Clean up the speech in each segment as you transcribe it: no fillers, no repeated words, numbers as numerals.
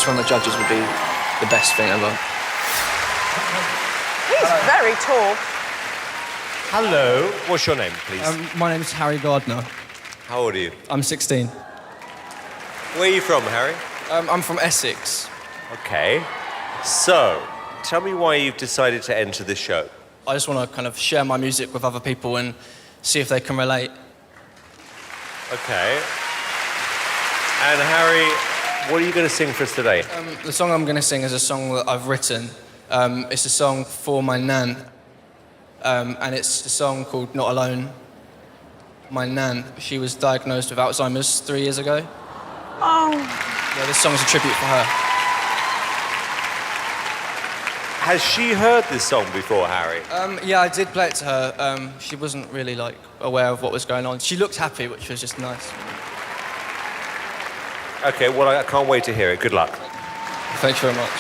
just from the judges would be the best thing ever. He's very tall. Hello. What's your name, please? My name's Harry Gardner. How old are you? I'm 16. Where are you from, Harry? I'm from Essex. Okay. So, tell me why you've decided to enter this show. I just want to kind of share my music with other people and see if they can relate. Okay. And Harry, what are you going to sing for us today? The song I'm going to sing is a song that I've written. It's a song for my nan. And it's a song called Not Alone. My nan, she was diagnosed with Alzheimer's 3 years ago. Oh. Yeah, this song's a tribute for her. Has she heard this song before, Harry? Yeah, I did play it to her. She wasn't really, like, aware of what was going on. She looked happy, which was just nice. Okay, well, I can't wait to hear it. Good luck. Thank you very much.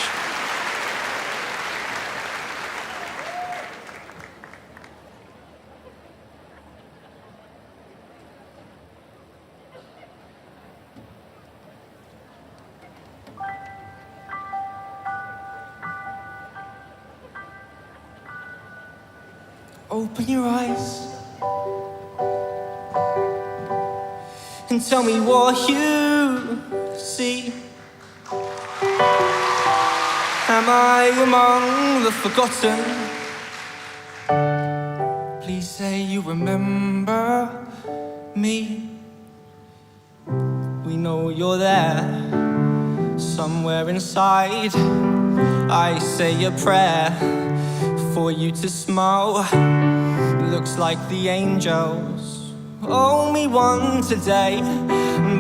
Open your eyes and tell me what you see. Am I among the forgotten? Please say you remember me. We know you're there, somewhere inside. I say a prayer for you to smile. Looks like the angels owe me one today,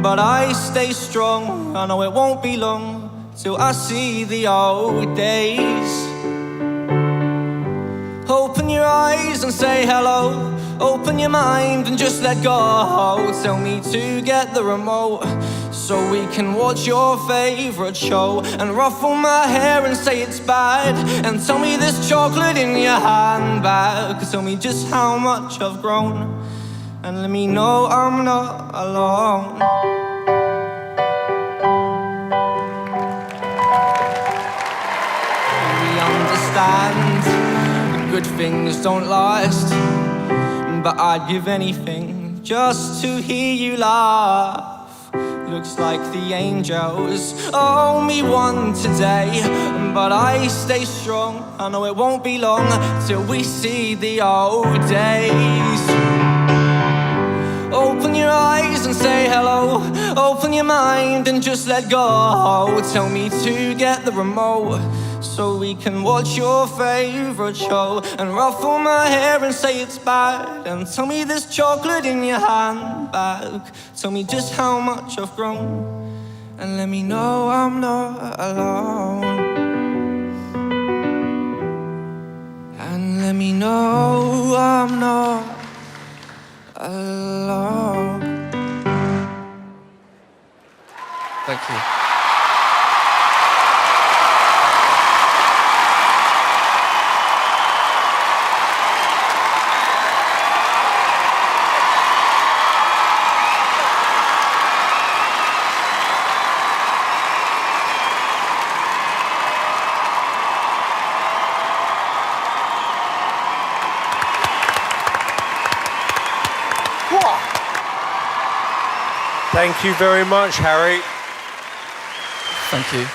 but I stay strong. I know it won't be long till I see the old days. Open your eyes and say hello. Open your mind and just let go. Tell me to get the remote so we can watch your favorite show, and ruffle my hair and say it's bad, and tell me there's chocolate in your handbag. Tell me just how much I've grown, and let me know I'm not alone. We understand good things don't last, but I'd give anything just to hear you laugh. Looks like the angels owe me one today, but I stay strong. I know it won't be long till we see the old days. Open your eyes and say hello. Open your mind and just let go. Tell me to get the remote so we can watch your favorite show, and ruffle my hair and say it's bad, and tell me there's chocolate in your handbag. Tell me just how much I've grown, and let me know I'm not alone. And let me know I'm not alone. Thank you. Thank you very much, Harry. Thank you.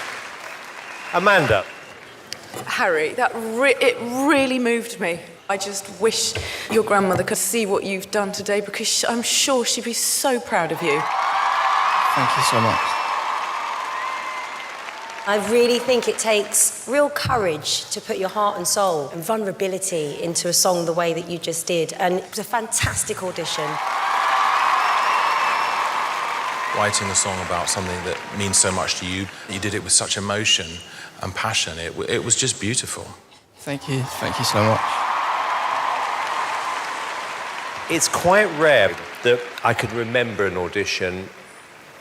Amanda. Harry, it really moved me. I just wish your grandmother could see what you've done today, because I'm sure she'd be so proud of you. Thank you so much. I really think it takes real courage to put your heart and soul and vulnerability into a song the way that you just did, and it was a fantastic audition. Writing a song about something that means so much to you, you did it with such emotion and passion. It was just beautiful. Thank you so much. It's quite rare that I could remember an audition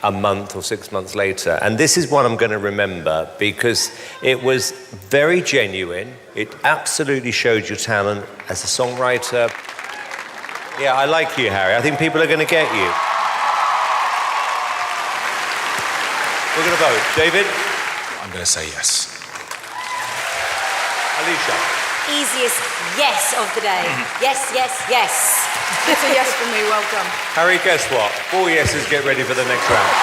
a month or 6 months later, and this is one I'm going to remember because it was very genuine. It absolutely showed your talent as a songwriter. Yeah, I like you, Harry. I think people are going to get you. We're going to vote. David? I'm going to say yes. Alicia. Easiest yes of the day. Yes, yes, yes. It's a yes for me, well done. Harry, guess what? 4 yeses, get ready for the next round.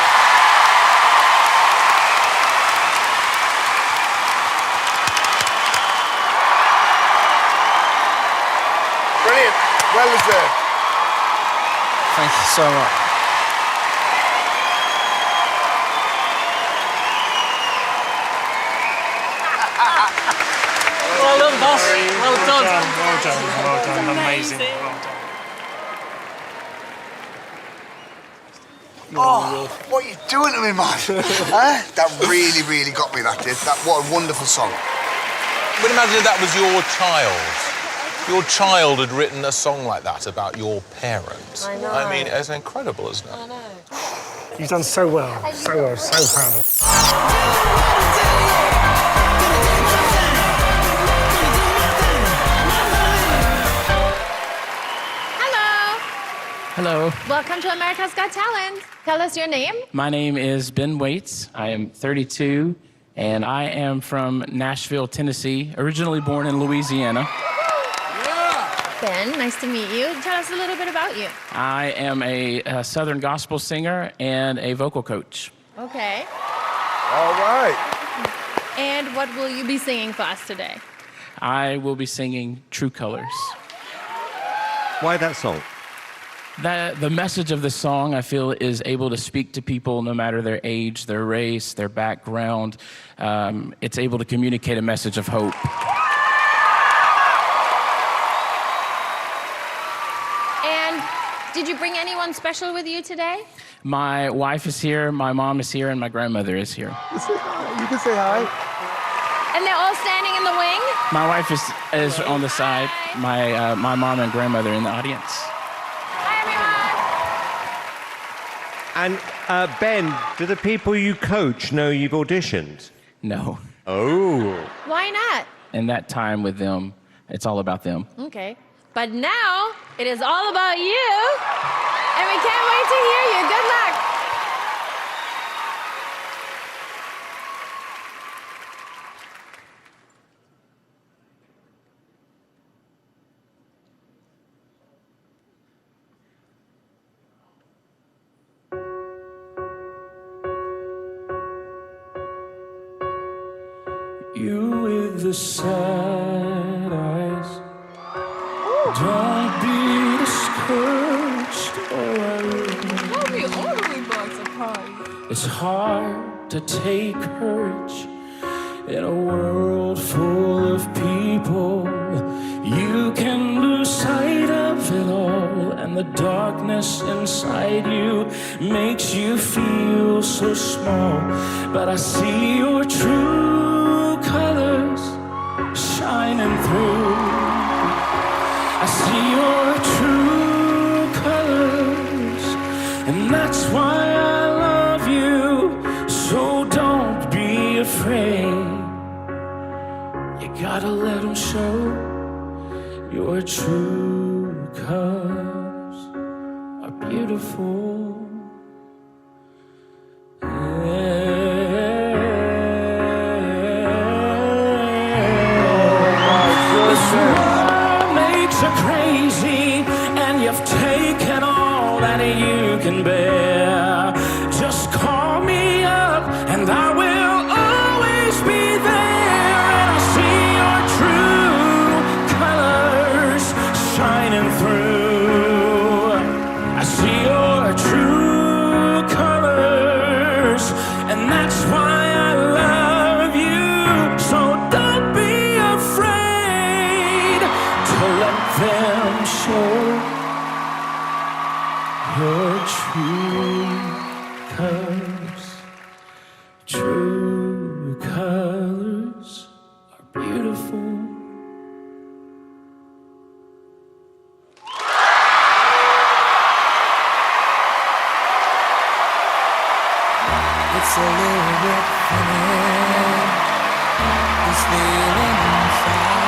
Brilliant. Well deserved. Thank you so much. Well done, boss. Well done. Well done. Amazing. Well done. Oh, what are you doing to me, man? Huh? That really, really got me, that did. What a wonderful song. But imagine if that was your child. Your child had written a song like that about your parents. I know. I mean, it's incredible, isn't it? I know. You've done so well. So well. So proud of you. Hello, Welcome to America's Got Talent. Tell us your name. my name is Ben Waits. I am 32, and I am from Nashville, Tennessee, originally born in Louisiana. Ben, nice to meet you. Tell us a little bit about you. I am a Southern gospel singer and a vocal coach. Okay. All right. And what will you be singing for us today? I will be singing True Colors. Why that song? The message of the song, I feel, is able to speak to people no matter their age, their race, their background. It's able to communicate a message of hope. And did you bring anyone special with you today? My wife is here, my mom is here, and my grandmother is here. You can say hi. And they're all standing in the wing? My wife is on the side. My mom and grandmother in the audience. And Ben, do the people you coach know you've auditioned? No. Oh. Why not? In that time with them, it's all about them. Okay. But now, it is all about you. And we can't wait to hear you. Good luck. You with the sad eyes. Don't be discouraged. It's hard to take courage in a world full of people. You can lose sight of it all, and the darkness inside you makes you feel so small. But I see your true colors shining through. I see your true colors, and that's why I love you. So don't be afraid. You gotta let them show your true colors are beautiful. Crazy, and you've taken all that you can bear. Just call me up, and I will always be there. And I see your true colors shining through. I see your true colors, and that's why I love you. So don't be afraid to let them show your true colors. True colors are beautiful. It's a little bit funny, this feeling inside.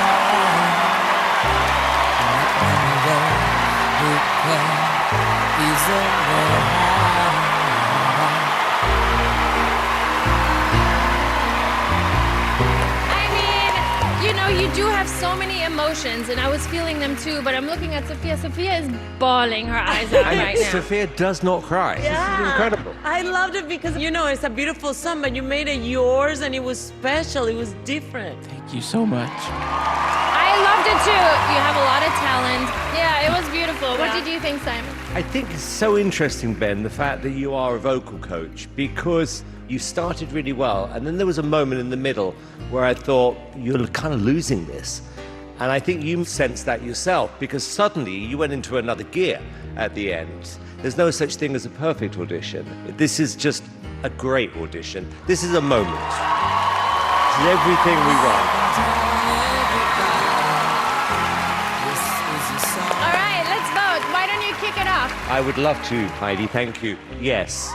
You know, you do have so many emotions, and I was feeling them too, but I'm looking at Sophia. Sophia is bawling her eyes out right now. Sophia does not cry. This is incredible. I loved it because, you know, it's a beautiful song, but you made it yours and it was special. It was different. Thank you so much. I loved it too. You have a lot of talent. Yeah, it was beautiful. What did you think, Simon? I think it's so interesting, Ben, the fact that you are a vocal coach, because you started really well, and then there was a moment in the middle where I thought, you're kind of losing this. And I think you sensed that yourself, because suddenly you went into another gear at the end. There's no such thing as a perfect audition. This is just a great audition. This is a moment. This is everything we want. All right, let's vote. Why don't you kick it off? I would love to, Heidi, thank you. Yes.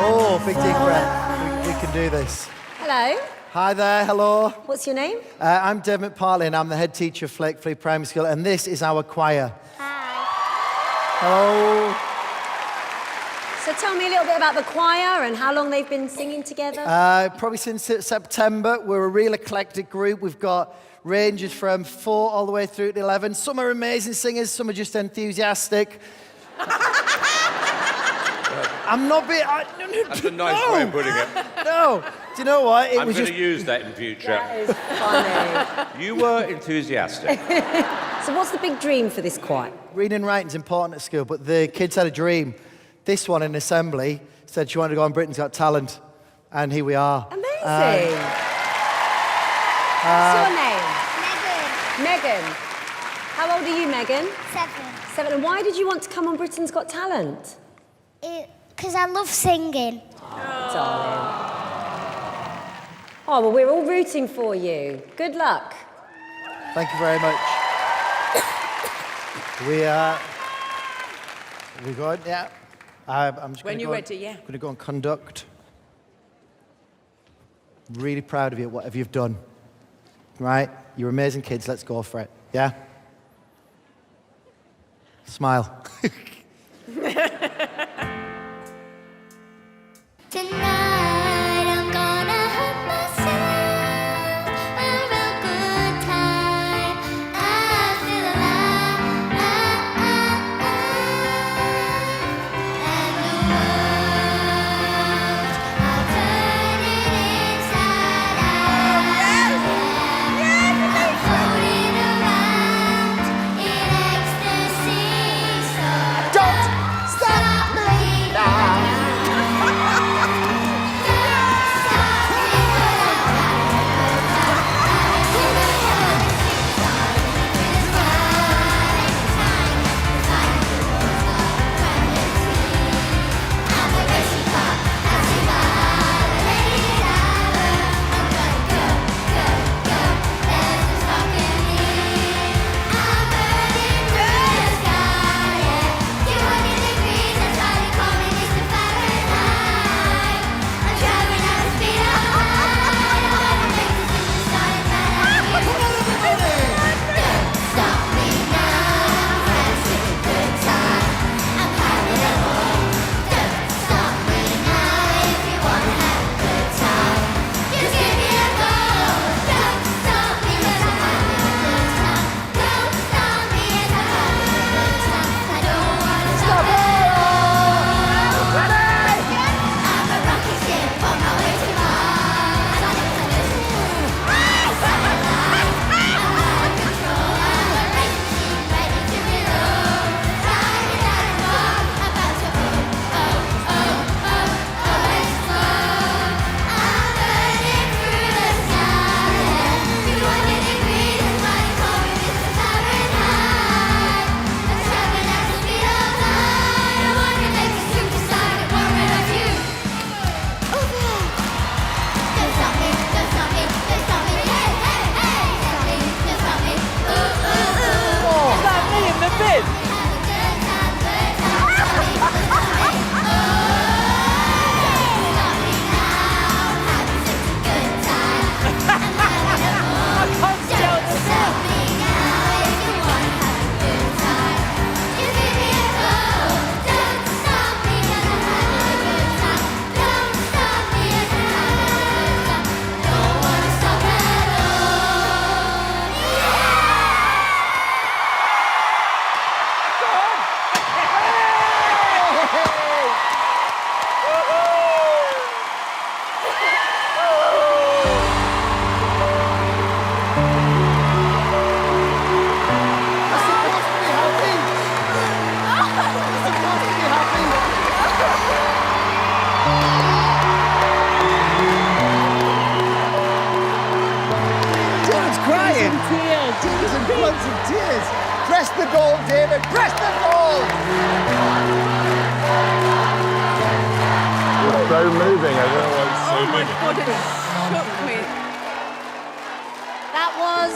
Oh, big deep breath. We can do this. Hello. Hi there, hello. What's your name? I'm Dermot Parley, and I'm the head teacher of Flakefleet Primary School, and this is our choir. Hi. Hello. So tell me a little bit about the choir and how long they've been singing together. Probably since September. We're a real eclectic group. We've got ranges from 4 all the way through to 11. Some are amazing singers, some are just enthusiastic. I'm not being... That's a nice way of putting it. No. Do you know what? I'm going to use that in future. That is funny. You were enthusiastic. So what's the big dream for this choir? Reading and writing's important at school, but the kids had a dream. This one in assembly said she wanted to go on Britain's Got Talent, and here we are. Amazing. What's your name? Megan. How old are you, Megan? 7. 7. And why did you want to come on Britain's Got Talent? Because I love singing. Darling. Oh, well, we're all rooting for you. Good luck. Thank you very much. We going? Yeah. I'm just When you're ready, yeah. going to go and conduct. Really proud of you, whatever you've done. Right? You're amazing kids. Let's go for it. Yeah? Smile. Tonight I'm gonna have myself a real good time. I feel alive, and the world, I'll turn it inside out. I'm floating around in ecstasy, so Press the goal, David. Press the goal. It's so moving. I don't know why it's so Oh my moving. God, it shook me. That was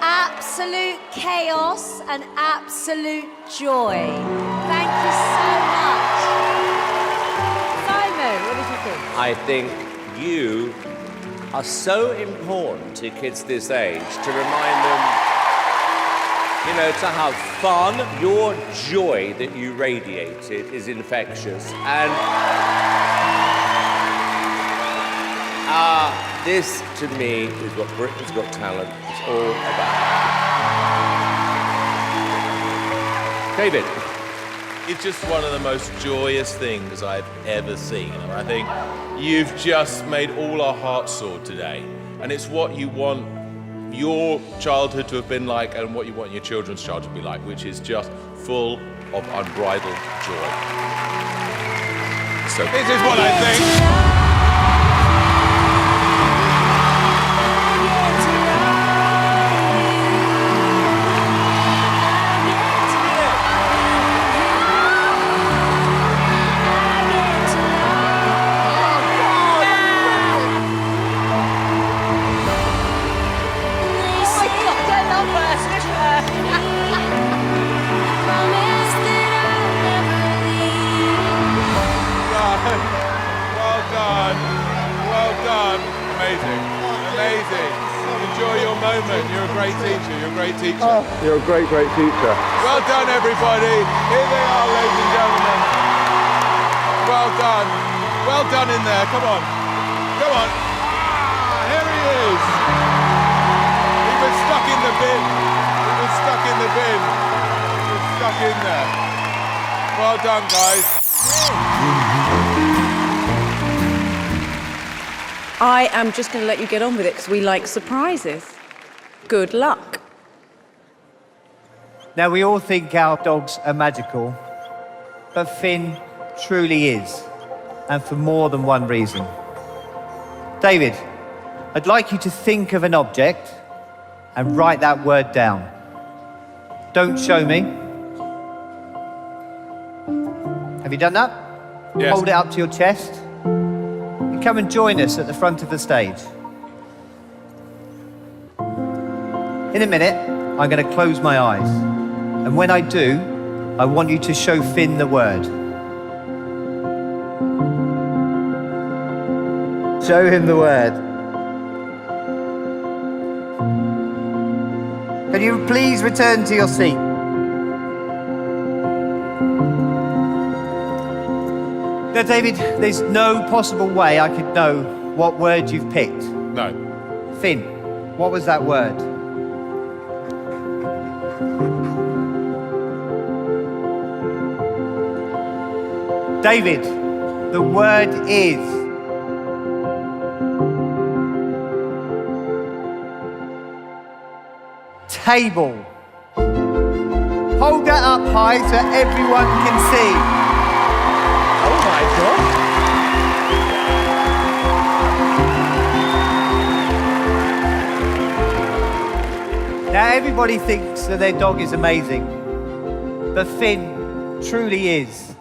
absolute chaos and absolute joy. Thank you so much. Simon, what did you think? I think you are so important to kids this age to remind them, you know, to have fun. Your joy that you radiated is infectious. And this, to me, is what Britain's Got Talent is all about. David. It's just one of the most joyous things I've ever seen. And I think you've just made all our hearts soar today. And it's what you want your childhood to have been like and what you want your children's childhood to be like, which is just full of unbridled joy. So this is what I think. You're a great teacher. You're a great teacher. Oh. You're a great, great teacher. Well done, everybody. Here they are, ladies and gentlemen. Well done. Well done in there. Come on. Come on. Ah, here he is. He was stuck in the bin. He was stuck in the bin. He was stuck in there. Well done, guys. I am just going to let you get on with it because we like surprises. Good luck. Now, we all think our dogs are magical, but Finn truly is, and for more than one reason. David, I'd like you to think of an object and write that word down. Don't show me. Have you done that? Yes. Hold it up to your chest. And come and join us at the front of the stage. In a minute, I'm going to close my eyes. And when I do, I want you to show Finn the word. Show him the word. Can you please return to your seat? Now, David, there's no possible way I could know what word you've picked. No. Finn, what was that word? David, the word is... table. Hold that up high so everyone can see. Oh my God. Now everybody thinks that their dog is amazing, but Finn truly is.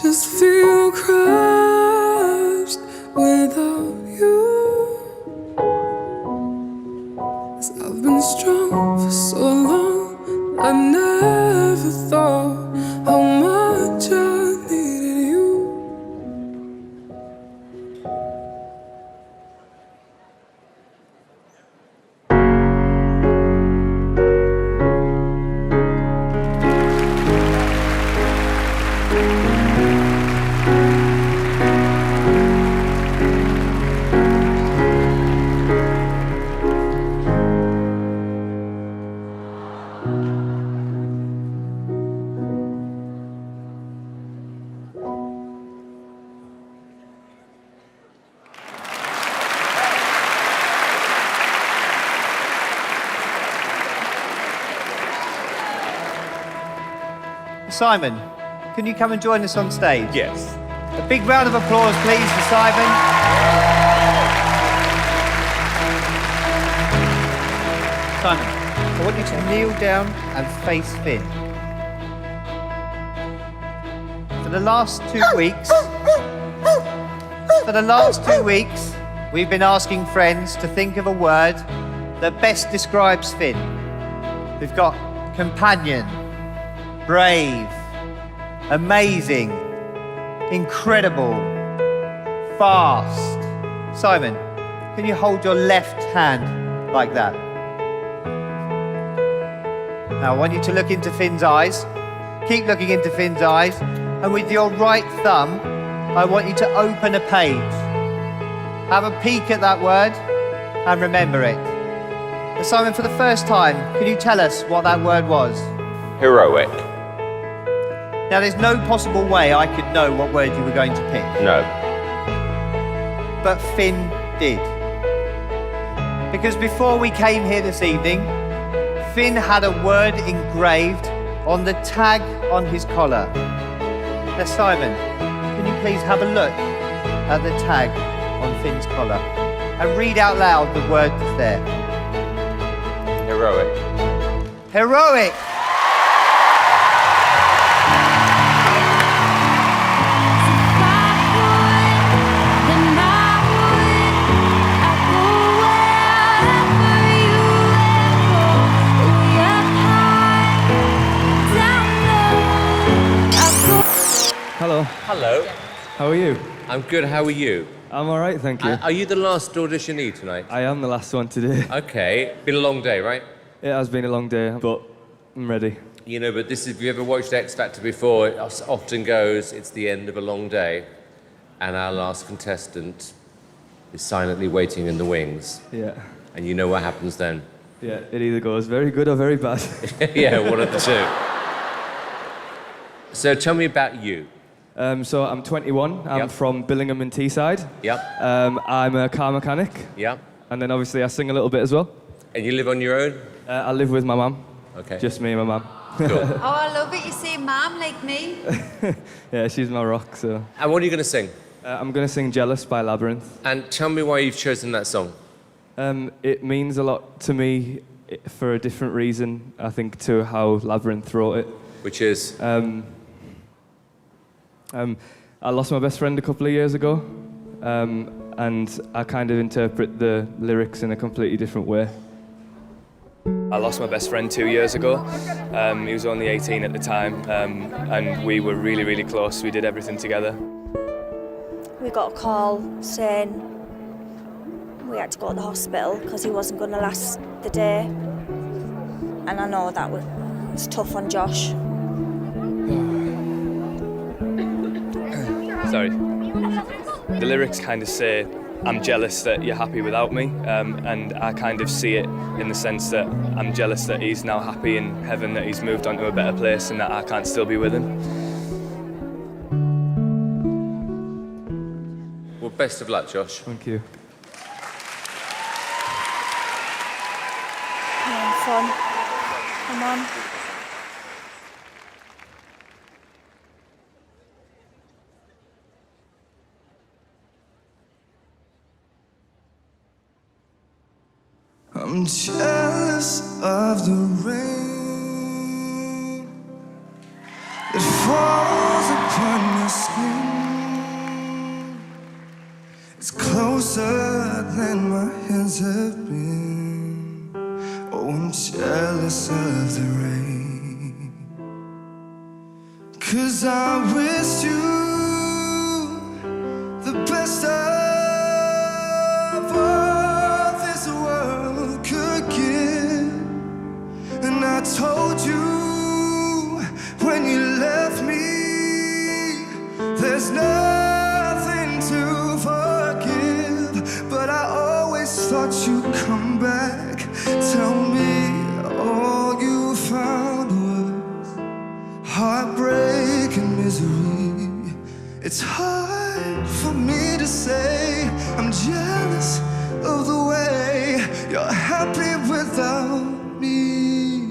Just feel crushed without you. 'Cause I've been strong for so long, I never thought how much I needed you. Simon, can you come and join us on stage? Yes. A big round of applause, please, for Simon. Simon, I want you to kneel down and face Finn. For the last 2 weeks, we've been asking friends to think of a word that best describes Finn. We've got companion, brave, amazing, incredible, fast. Simon, can you hold your left hand like that? Now I want you to look into Finn's eyes. Keep looking into Finn's eyes. And with your right thumb, I want you to open a page. Have a peek at that word and remember it. And Simon, for the first time, can you tell us what that word was? Heroic. Now, there's no possible way I could know what word you were going to pick. No. But Finn did. Because before we came here this evening, Finn had a word engraved on the tag on his collar. Now, Simon, can you please have a look at the tag on Finn's collar and read out loud the word that's there? Heroic. Heroic! Hello. Hello. How are you? I'm good. How are you? I'm all right, thank you. Are you the last auditionee tonight? I am the last one today. Okay. Been a long day, right? It has been a long day, but I'm ready. You know, but this is, if you ever watched X Factor before, it often goes, it's the end of a long day, and our last contestant is silently waiting in the wings. Yeah. And you know what happens then? Yeah, it either goes very good or very bad. Yeah, one of the two. So tell me about you. So I'm 21. I'm from Billingham and Teesside. Yep. I'm a car mechanic. Yep. And then obviously I sing a little bit as well. And you live on your own? I live with my mum. Okay. Just me and my mum. Cool. Oh, I love it. You say mum like me. Yeah, she's my rock, so. And what are you going to sing? I'm going to sing Jealous by Labyrinth. And tell me why you've chosen that song. It means a lot to me for a different reason, I think, to how Labyrinth wrote it. Which is? I lost my best friend a couple of years ago, and I kind of interpret the lyrics in a completely different way. I lost my best friend 2 years ago. He was only 18 at the time, and we were really, really close. We did everything together. We got a call saying we had to go to the hospital because he wasn't going to last the day. And I know that was tough on Josh. Sorry. The lyrics kind of say, I'm jealous that you're happy without me, and I kind of see it in the sense that I'm jealous that he's now happy in heaven, that he's moved on to a better place and that I can't still be with him. Well, best of luck, Josh. Thank you. Fun. Come on. I'm jealous of the rain that falls upon your skin. It's closer than my hands have been. Oh, I'm jealous of the rain. 'Cause I wish you the best of all this world could give. And I told you when you left me, there's nothing to forgive. But I always thought you'd come back. Tell me all you found was heartbreak and misery. It's hard for me to say I'm jealous of the way you're happy without me.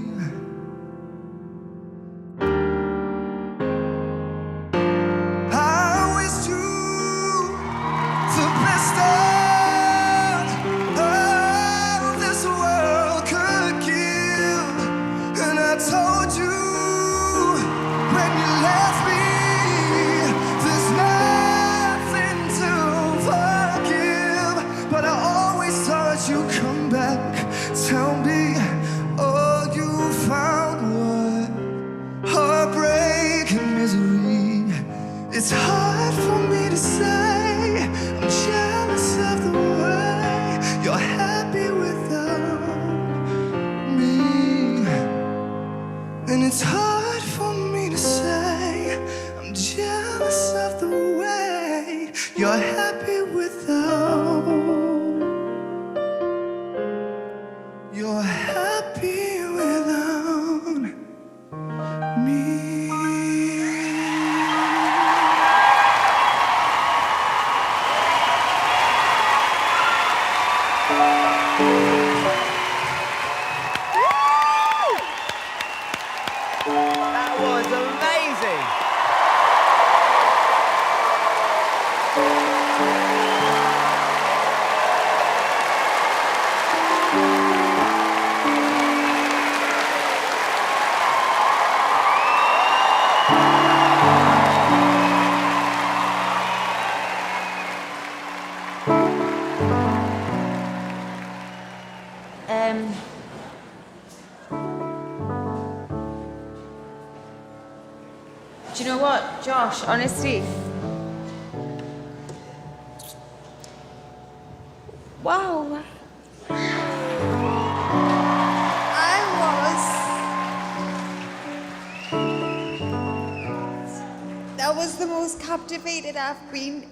you're happy without. You're happy without me. That was amazing. Do you know what, Josh, honestly? Wow. That was the most captivated I've been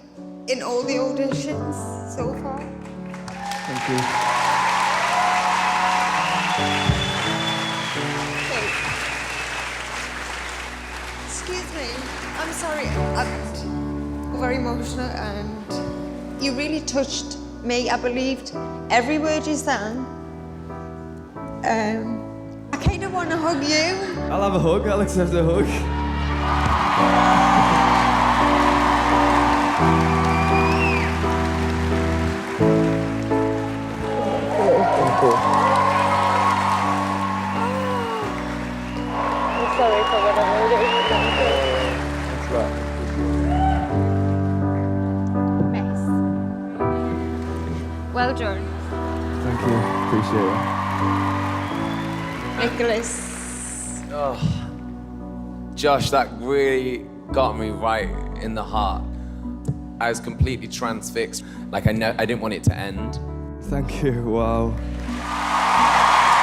in all the auditions so far. Thank you. Excuse me, I'm sorry, I'm very emotional and you really touched me. I believed every word you sang. I kind of want to hug you. I'll have a hug. I'll accept a hug. I'm sorry for what I'm doing. That's right. Well done. Thank you. Appreciate it. Nicholas. Oh, Josh, that really got me right in the heart. I was completely transfixed. Like I didn't want it to end. Thank you. Wow.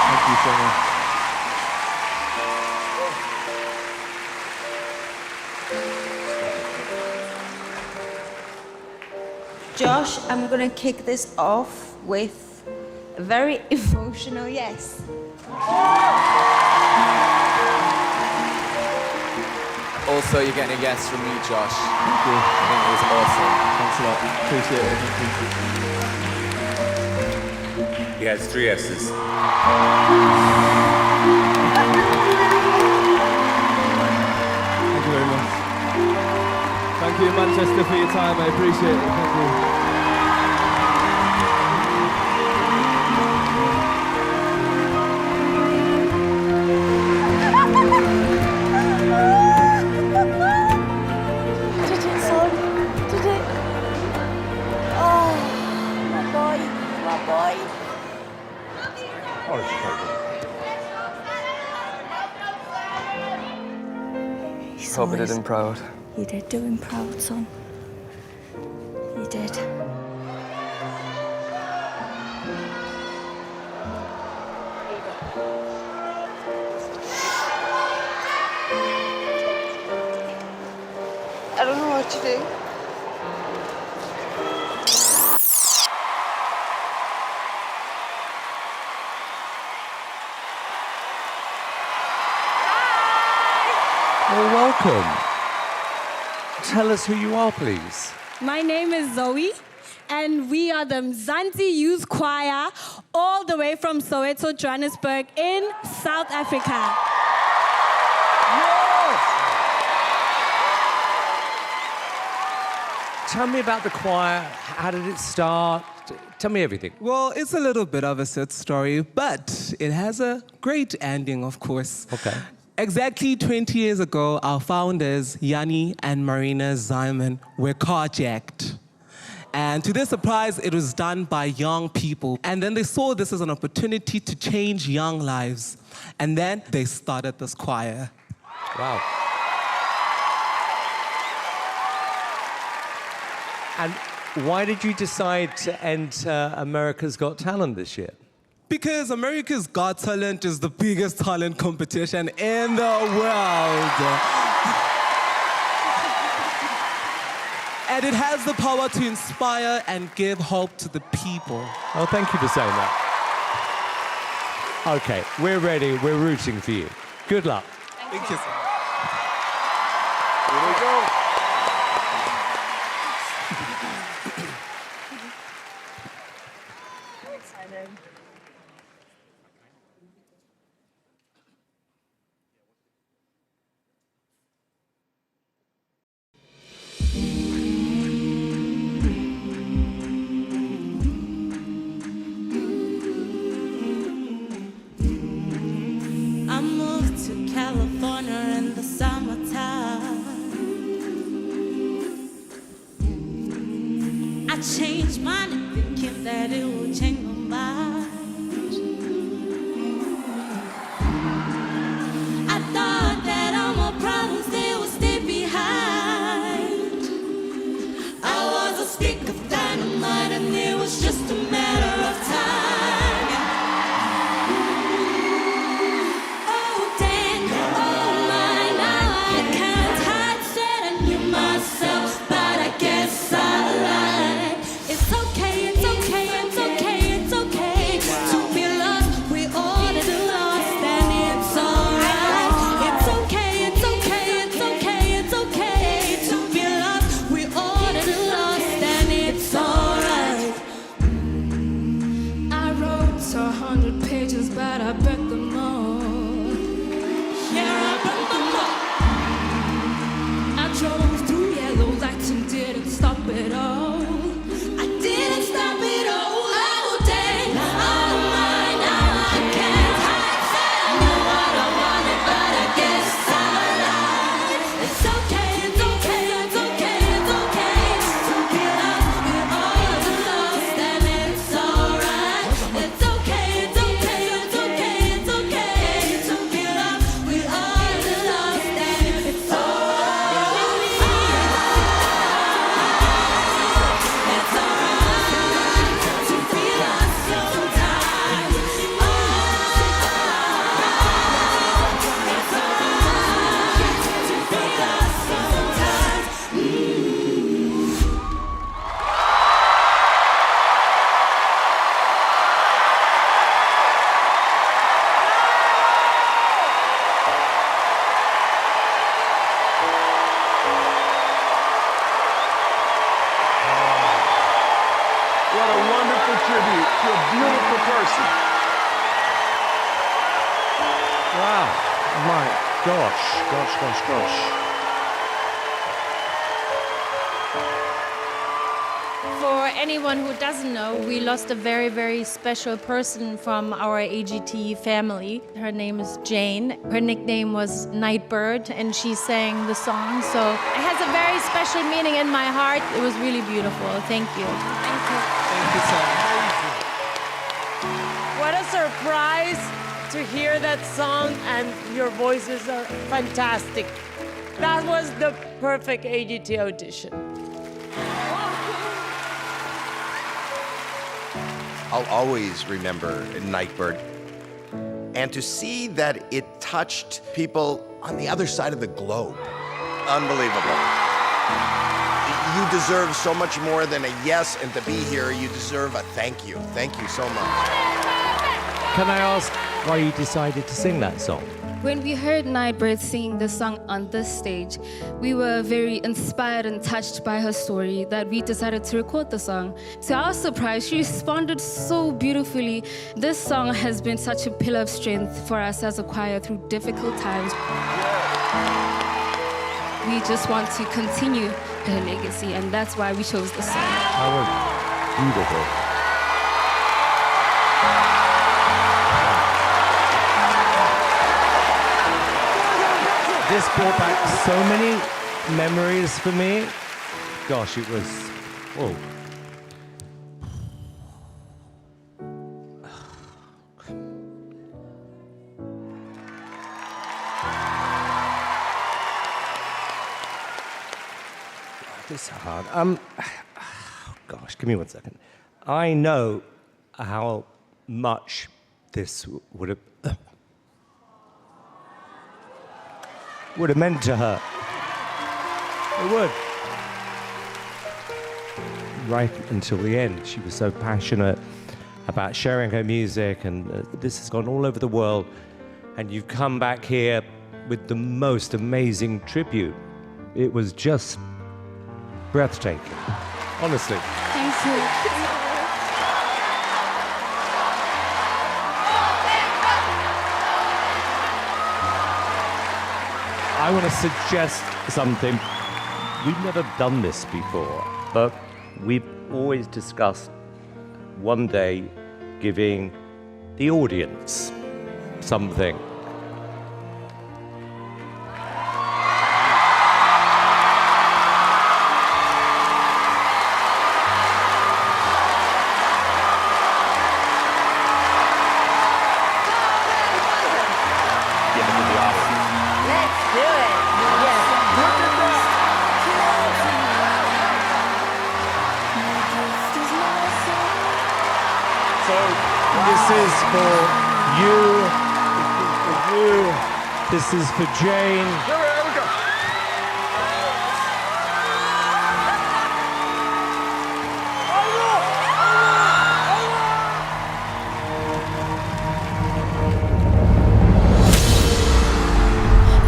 Thank you so much. Josh, I'm gonna kick this off with a very emotional yes. Also, you're getting a yes from me, Josh. Thank you. I think it was awesome. Thanks a lot. Appreciate it. He has 3 S's. Thank you very much. Thank you, Manchester, for your time. I appreciate it. Thank you. Did it, son? Did it? Oh, my boy, my boy. Hope I did him proud. You did do him proud, son. You did. I don't know what to do. Well, welcome. Tell us who you are, please. My name is Zoe, and we are the Mzansi Youth Choir, all the way from Soweto, Johannesburg, in South Africa. Tell me about the choir. How did it start? Tell me everything. Well, it's a little bit of a sad story, but it has a great ending, of course. Okay. Exactly 20 years ago, our founders, Yanni and Marina Zyman, were carjacked. And to their surprise, it was done by young people. And then they saw this as an opportunity to change young lives. And then they started this choir. Wow. And why did you decide to enter America's Got Talent this year? Because America's Got Talent is the biggest talent competition in the world. And it has the power to inspire and give hope to the people. Oh, thank you for saying that. Okay, we're ready. We're rooting for you. Good luck. Thank you, sir. Here we go. I'm excited. I moved to California in the summertime. I changed my name thinking that it would change my mind. I thought that all my problems they would stay behind. I was a stick of dynamite and it was just a matter of time. But I burnt them all. Yeah, I burnt them all. I drove through yellow lights and didn't stop at all. I didn't stop at all. Oh, dang. Oh, my, now I can't hide. Said I knew what I wanted, but I guess I'm alive. It's okay, it's okay, it's okay, it's okay to be lost with all the lost, and it's alright. It's okay, it's okay. Gosh. For anyone who doesn't know, we lost a very, very special person from our AGT family. Her name is Jane. Her nickname was Nightbirde, and she sang the song. So it has a very special meaning in my heart. It was really beautiful. Thank you. Thank you. Thank you, sir. What a surprise to hear that song, and your voices are fantastic. That was the perfect AGT audition. I'll always remember Nightbirde. And to see that it touched people on the other side of the globe, unbelievable. You deserve so much more than a yes, and to be here, you deserve a thank you. Thank you so much. Can I ask why you decided to sing that song? When we heard Nightbirde sing the song on this stage, we were very inspired and touched by her story that we decided to record the song. To our surprise, she responded so beautifully. This song has been such a pillar of strength for us as a choir through difficult times. We just want to continue her legacy, and that's why we chose this song. That was beautiful. This brought back so many memories for me. Gosh, it was, whoa. This is hard. Gosh, give me 1 second. I know how much this would have meant to her. It would. right until the end. She was so passionate about sharing her music, and this has gone all over the world. And you've come back here with the most amazing tribute. It was just breathtaking, honestly. Thank you. I want to suggest something. We've never done this before, but we've always discussed one day giving the audience something. This is for you. This is for Jane.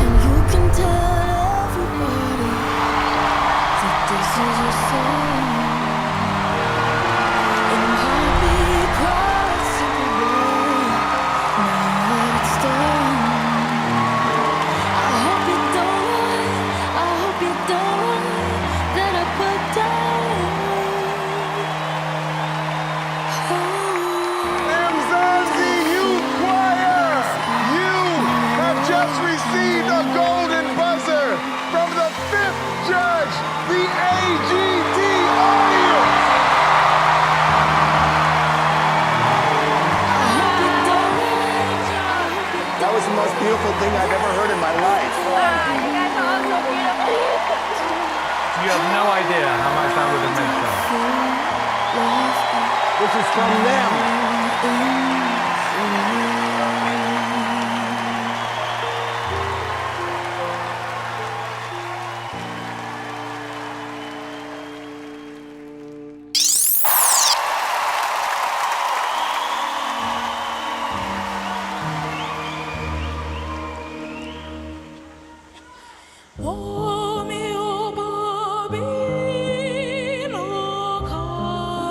And you can tell everybody that this is your song. And heartbeat cries separate now that it's done. I hope you don't mind that I put down. Mzansi Youth Choir, you have just received a golden buzzer from the 5th judge, the AGT audience. That was the most beautiful thing I've ever heard in my life. You guys are all so beautiful. You have no idea how much that would have meant to us. This is from them. Oh, me, oh, Bobby, no caro.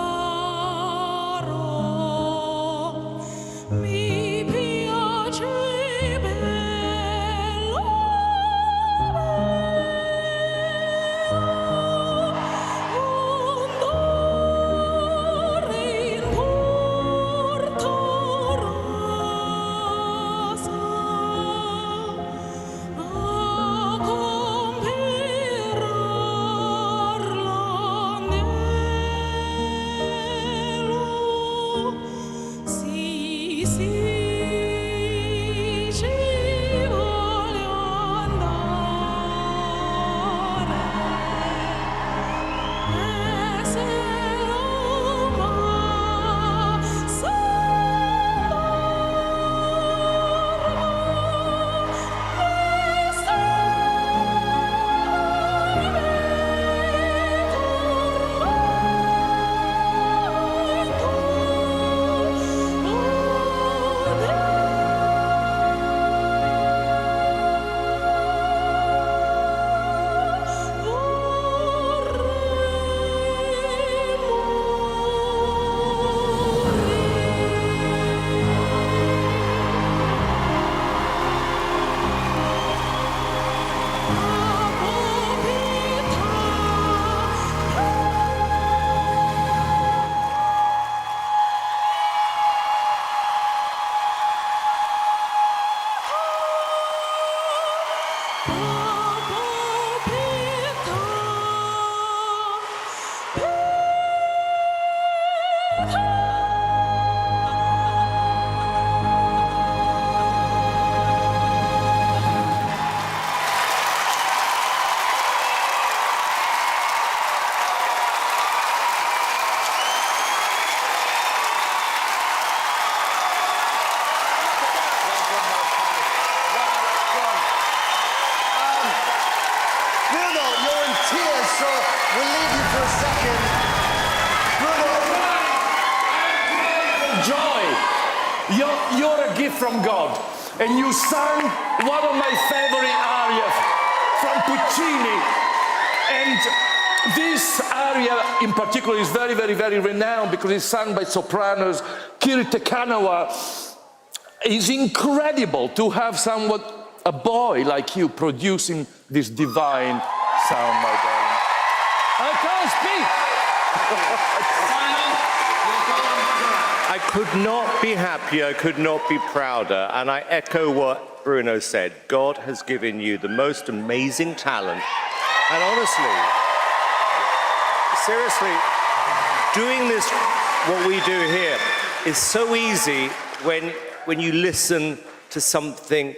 You're a gift from God. And you sang one of my favorite arias from Puccini. And this aria in particular is very, very, very renowned because it's sung by sopranos. Kirti Kanawa. It's incredible to have a boy like you producing this divine sound, my darling. I can't speak. I could not be happier, I could not be prouder, and I echo what Bruno said. God has given you the most amazing talent. And honestly, seriously, doing this, what we do here, is so easy when you listen to something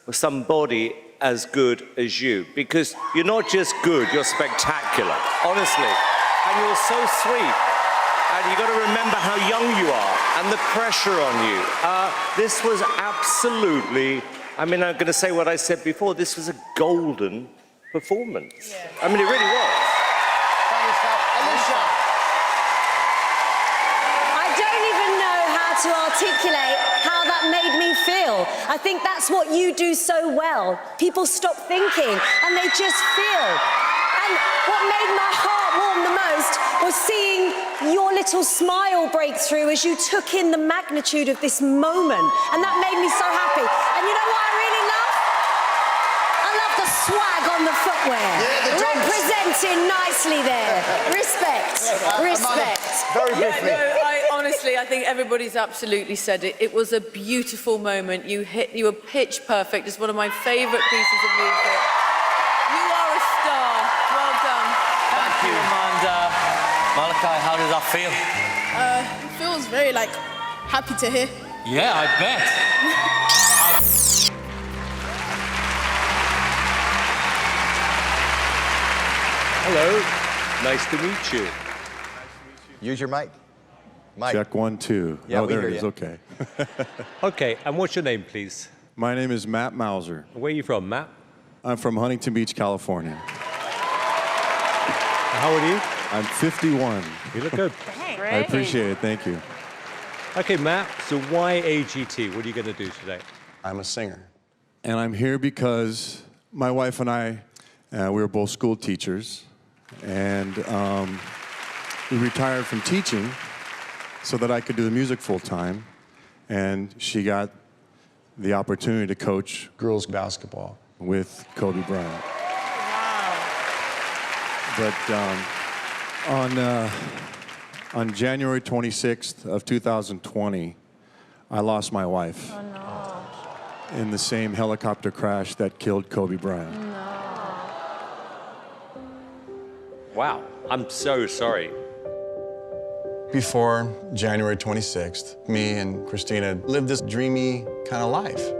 or somebody as good as you, because you're not just good, you're spectacular, honestly, and you're so sweet. And you've got to remember how young you are and the pressure on you. This was absolutely, I mean, I'm going to say what I said before, this was a golden performance. Yeah. I mean, it really was. I don't even know how to articulate how that made me feel. I think that's what you do so well. People stop thinking and they just feel. And what made my heart warm the most was seeing your little smile break through as you took in the magnitude of this moment. And that made me so happy. And you know what I really love? I love the swag on the footwear. Yeah, representing nicely there. Respect. Respect. Very briefly. Honestly, I think everybody's absolutely said it. It was a beautiful moment. You were pitch perfect. It's one of my favourite pieces of music. You are a star. Well done. Thank you, Amanda. Malakai, how did that feel? It feels very, happy to hear. Yeah, I bet. Hello, nice to meet you. Use your mic. Mike. Check 1, 2. Yeah, we there hear it is. you. Okay. Okay, and what's your name, please? My name is Matt Mauser. Where are you from, Matt? I'm from Huntington Beach, California. How old are you? I'm 51. You look good. I appreciate it. Thank you. Okay, Matt, so why AGT? What are you going to do today? I'm a singer. And I'm here because my wife and I, we were both school teachers. And we retired from teaching so that I could do the music full time. And she got the opportunity to coach girls basketball with Kobe Bryant. But on January 26th of 2020, I lost my wife in the same helicopter crash that killed Kobe Bryant. Wow, I'm so sorry. Before January 26th, me and Christina lived this dreamy kind of life.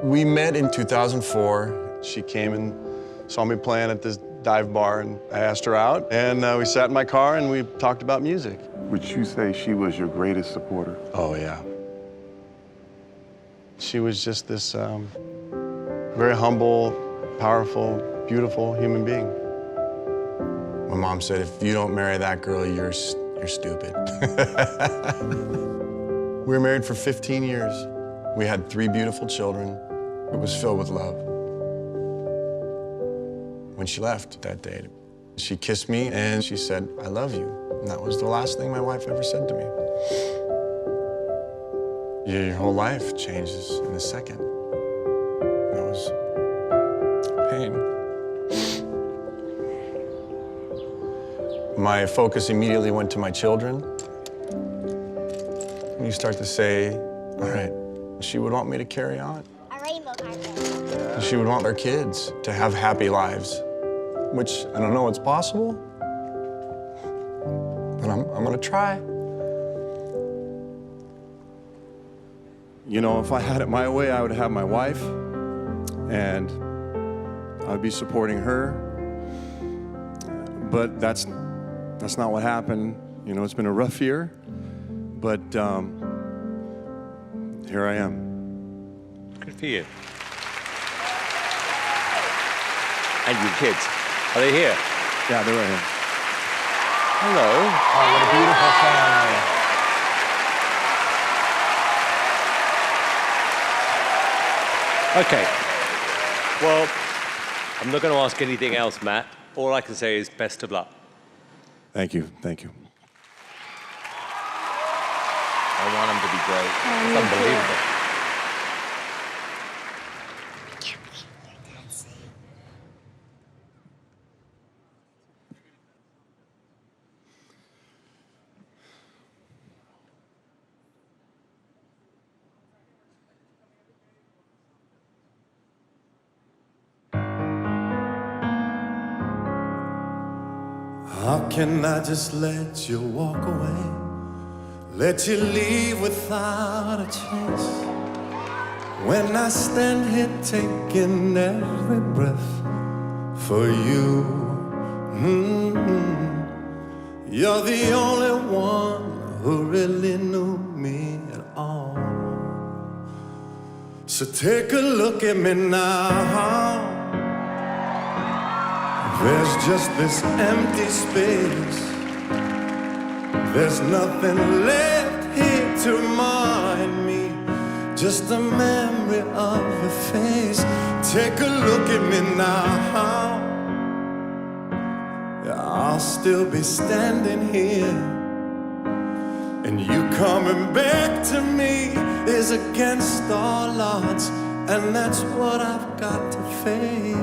We met in 2004. She came and saw me playing at this dive bar, and I asked her out, and we sat in my car and we talked about music. Would you say she was your greatest supporter? Oh, yeah. She was just this very humble, powerful, beautiful human being. My mom said, if you don't marry that girl, you're stupid. We were married for 15 years. We had 3 beautiful children. It was filled with love. When she left that day, she kissed me and she said, I love you. And that was the last thing my wife ever said to me. Your whole life changes in a second. That was pain. My focus immediately went to my children. And you start to say, all right, she would want me to carry on. A rainbow carpet. She would want our kids to have happy lives, which I don't know what's possible, but I'm gonna try. You know, if I had it my way, I would have my wife, and I'd be supporting her, but that's not what happened. You know, it's been a rough year, but here I am. Good for you. And your kids, are they here? Yeah, they're right here. Hello. Oh, what a beautiful family. Okay. Well, I'm not going to ask anything else, Matt. All I can say is best of luck. Thank you, thank you. I want him to be great. It's unbelievable. How can I just let you walk away? Let you leave without a chance? When I stand here taking every breath for you. You're the only one who really knew me at all. So take a look at me now. There's just this empty space. There's nothing left here to remind me. Just a memory of your face. Take a look at me now. I'll still be standing here. And you coming back to me is against all odds. And that's what I've got to face.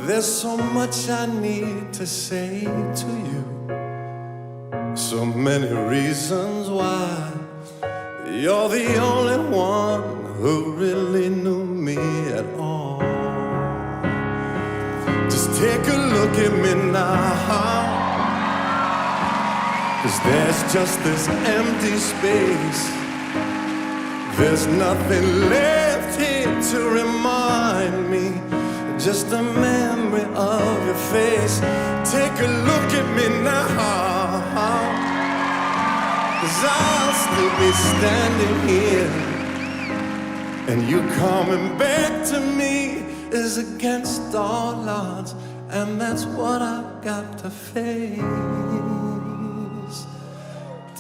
There's so much I need to say to you. So many reasons why. You're the only one who really knew me at all. Just take a look at me now. 'Cause there's just this empty space. There's nothing left here to remind me. Just a memory of your face. Take a look at me now. 'Cause I'll still be standing here. And you coming back to me is against all odds. And that's what I've got to face.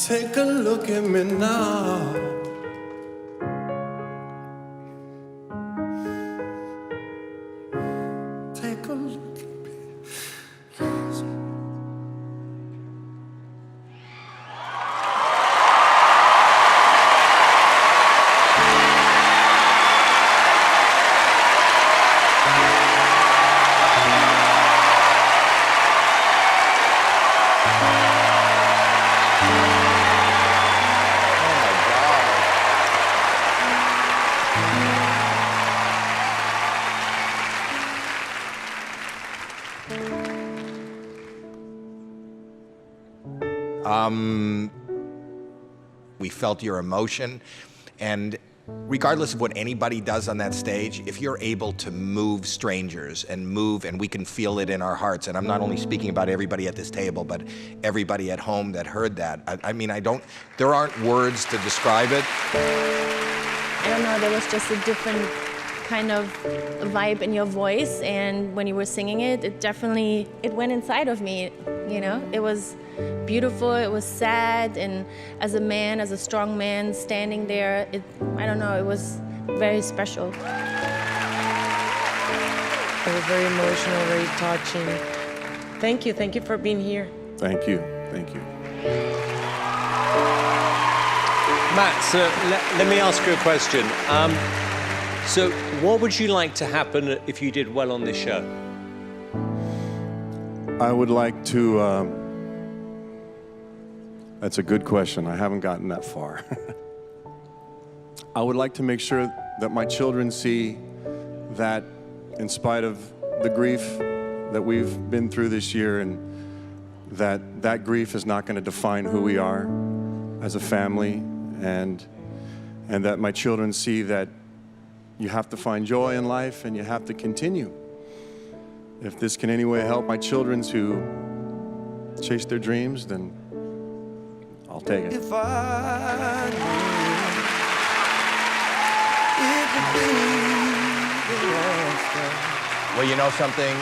Take a look at me now. Take a look at me. We felt your emotion, and regardless of what anybody does on that stage, if you're able to move strangers and we can feel it in our hearts, and I'm not only speaking about everybody at this table, but everybody at home that heard that. I mean, there aren't words to describe it. I don't know, there was just a different kind of vibe in your voice, and when you were singing it, it went inside of me, you know? It was beautiful, it was sad, and as a man, as a strong man standing there, I don't know, it was very special. It was very emotional, very touching. Thank you for being here. Thank you, thank you. Matt, so let me ask you a question. So what would you like to happen if you did well on this show? I would like to, that's a good question. I haven't gotten that far. I would like to make sure that my children see that in spite of the grief that we've been through this year, and that grief is not going to define who we are as a family, and that my children see that you have to find joy in life and you have to continue. If this can in any way help my children to chase their dreams, then I'll take it. If I knew it would be the last time. Well, you know something?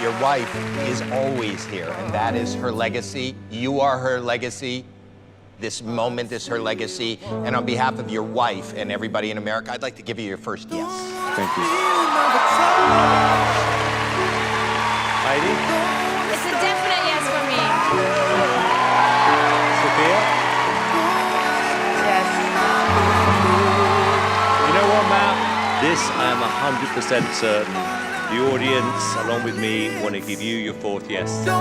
Your wife is always here, and that is her legacy. You are her legacy. This moment is her legacy. And on behalf of your wife and everybody in America, I'd like to give you your first yes. Thank you. Heidi? It's a definite yes for me. Sophia? Yes. You know what, Matt? This I am 100% certain. The audience, along with me, want to give you your fourth yes. Well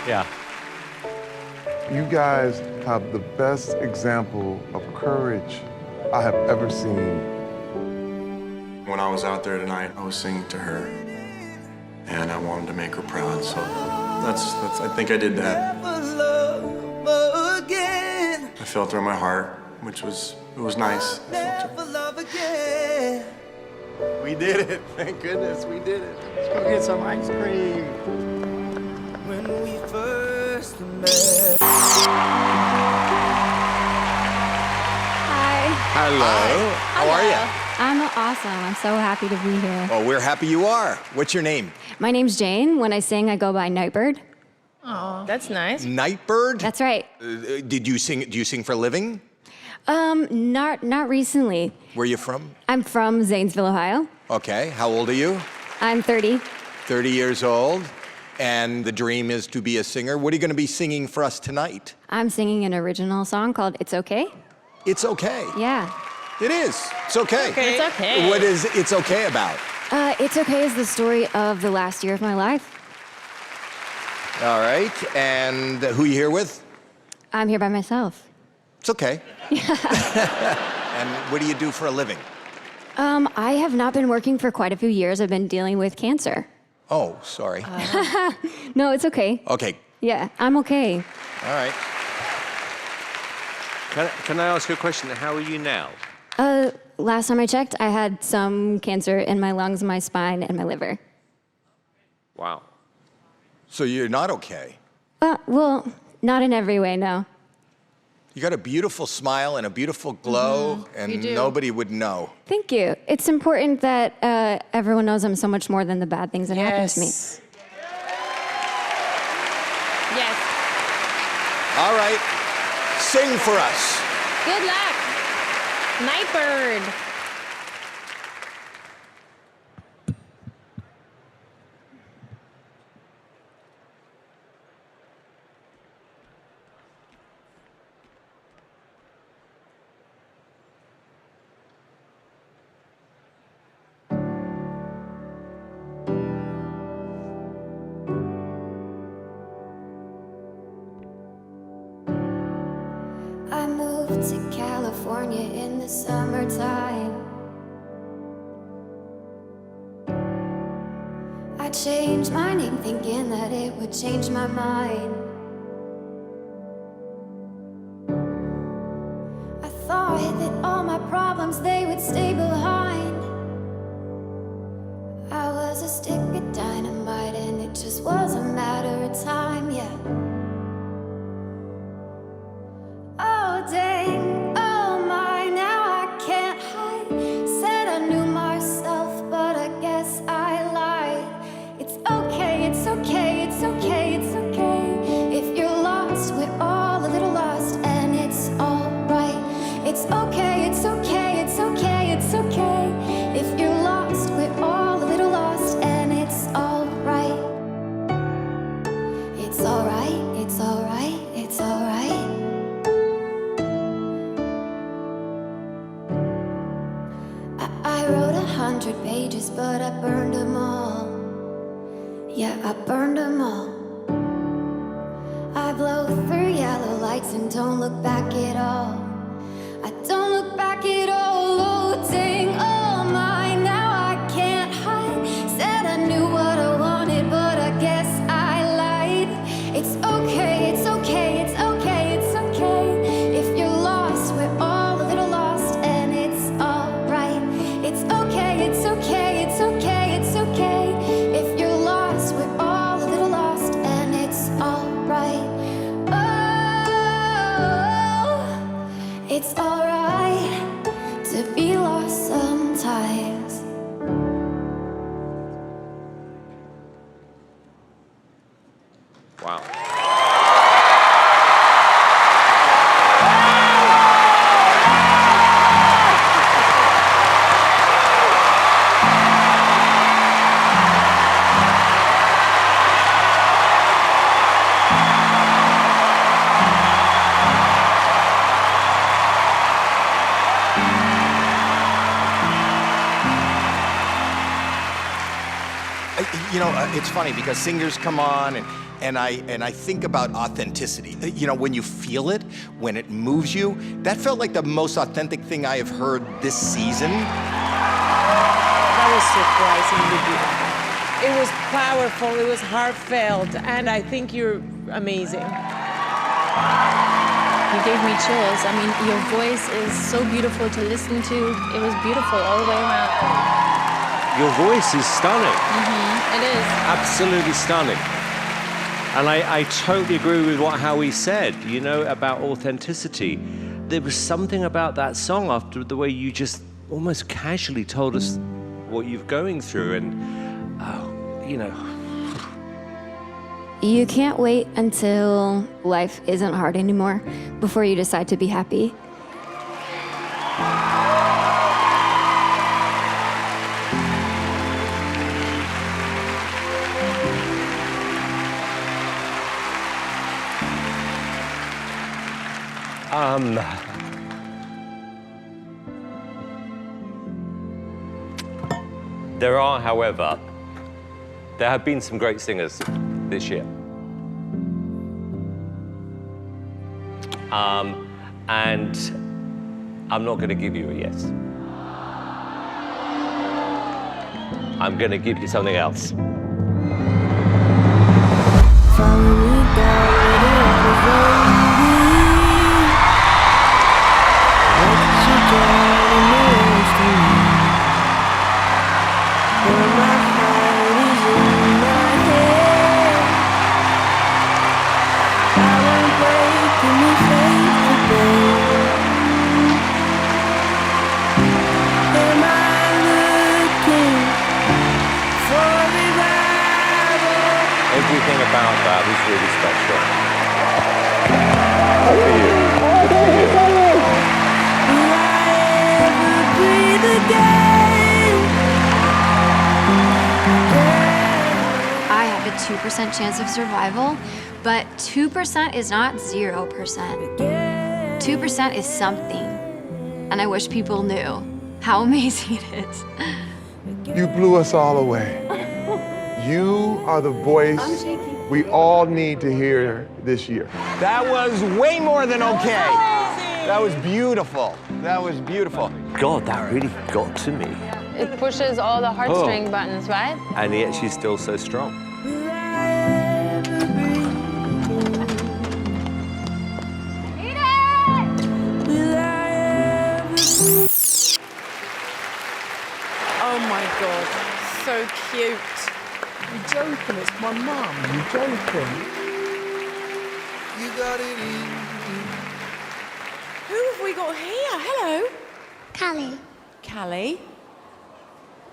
yeah. You guys have the best example of courage I have ever seen. When I was out there tonight, I was singing to her, and I wanted to make her proud. So that's I think I did that. I felt her in my heart, it was nice. We did it! Thank goodness we did it. Let's go get some ice cream. When we first met. Hi. Hello. How are you? I'm awesome. I'm so happy to be here. Oh, we're happy you are. What's your name? My name's Jane. When I sing, I go by Nightbirde. Oh, that's nice. Nightbirde? That's right. Do you sing for a living? Not recently. Where are you from? I'm from Zanesville, Ohio. Okay. How old are you? I'm 30. 30 years old. And the dream is to be a singer. What are you going to be singing for us tonight? I'm singing an original song called It's Okay. It's okay. Yeah. It is. It's okay. It's okay. What is It's Okay about? It's Okay is the story of the last year of my life. All right. And who are you here with? I'm here by myself. It's okay. And what do you do for a living? I have not been working for quite a few years. I've been dealing with cancer. Oh, sorry. No, it's okay. Okay. Yeah, I'm okay. All right. Can I ask you a question? How are you now? Last time I checked, I had some cancer in my lungs, my spine, and my liver. Wow. So you're not okay? Well, not in every way, no. You got a beautiful smile and a beautiful glow, and nobody would know. Thank you. It's important that everyone knows I'm so much more than the bad things that happen to me. Yes. All right. Sing for us. Good luck. Nightbirde. I moved to California in the summertime. I changed my name thinking that it would change my mind. I thought that all my problems, they would stay behind. I was a stick of dynamite and it just was a matter of time, yeah. Oh dang, oh my, now I can't hide. Said I knew myself, but I guess I lied. It's okay, it's okay, it's okay, it's okay. If you're lost, we're all a little lost, and it's alright. It's okay, it's okay, it's okay, it's okay. If you're lost, we're all a little lost, and it's alright. It's alright, it's alright, it's alright. I wrote 100 pages, but I burned them all. Yeah, I burned them all. I blow through yellow lights and don't look back at all. I don't look back at all. Oh, dang, oh my, now I can't hide. Said I knew what I wanted, but I guess I lied. It's okay, it's okay, it's okay, it's okay. If you're lost, we're all a little lost, and it's alright. It's alright to be lost sometimes. Wow. You know, it's funny because singers come on and I think about authenticity. You know, when you feel it, when it moves you, that felt like the most authentic thing I have heard this season. That was surprisingly beautiful. It was powerful, it was heartfelt, and I think you're amazing. You gave me chills. I mean, your voice is so beautiful to listen to. It was beautiful all the way around. Your voice is stunning. It is. Absolutely stunning. And I totally agree with what Howie said, you know, about authenticity. There was something about that song after the way you just almost casually told us what you're going through and, you know. You can't wait until life isn't hard anymore before you decide to be happy. There are, however, there have been some great singers this year. And I'm not going to give you a yes. I'm going to give you something else. Everything about that was really special. Good for you. Good for you. I have a 2% chance of survival, but 2% is not 0%. 2% is something, and I wish people knew how amazing it is. You blew us all away. You are the voice we all need to hear this year. That was way more than okay. That was beautiful. That was beautiful. God, that really got to me. It pushes all the heartstring buttons, right? And yet she's still so strong. Oh my God, so cute. You're joking, it's my mum. You're joking. You got it in. Who have we got here? Hello. Callie. Callie.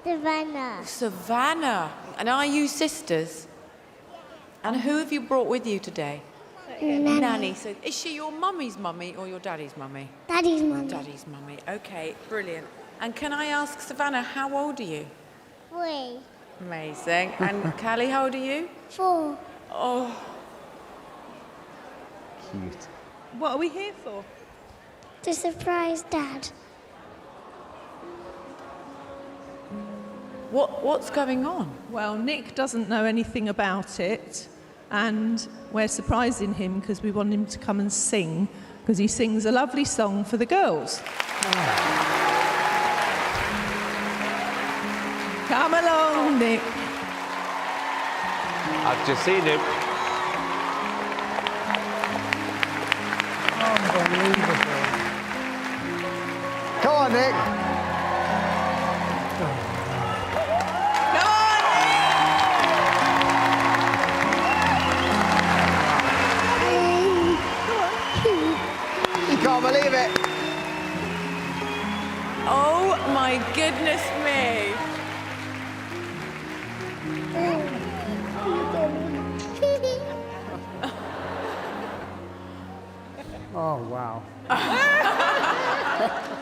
Savannah. Savannah. And are you sisters? And who have you brought with you today? Nanny. Nanny. So is she your mummy's mummy or your daddy's mummy? Daddy's mummy. Daddy's mummy. Okay, brilliant. And can I ask Savannah, how old are you? 3. Amazing. And Callie, how old are you? 4. Oh. Cute. What are we here for? To surprise Dad. What's going on? Well, Nick doesn't know anything about it, and we're surprising him because we want him to come and sing, because he sings a lovely song for the girls. Come along, Nick. I've just seen him. Unbelievable. Come on, Nick. You can't believe it. Oh my goodness me. Oh, wow.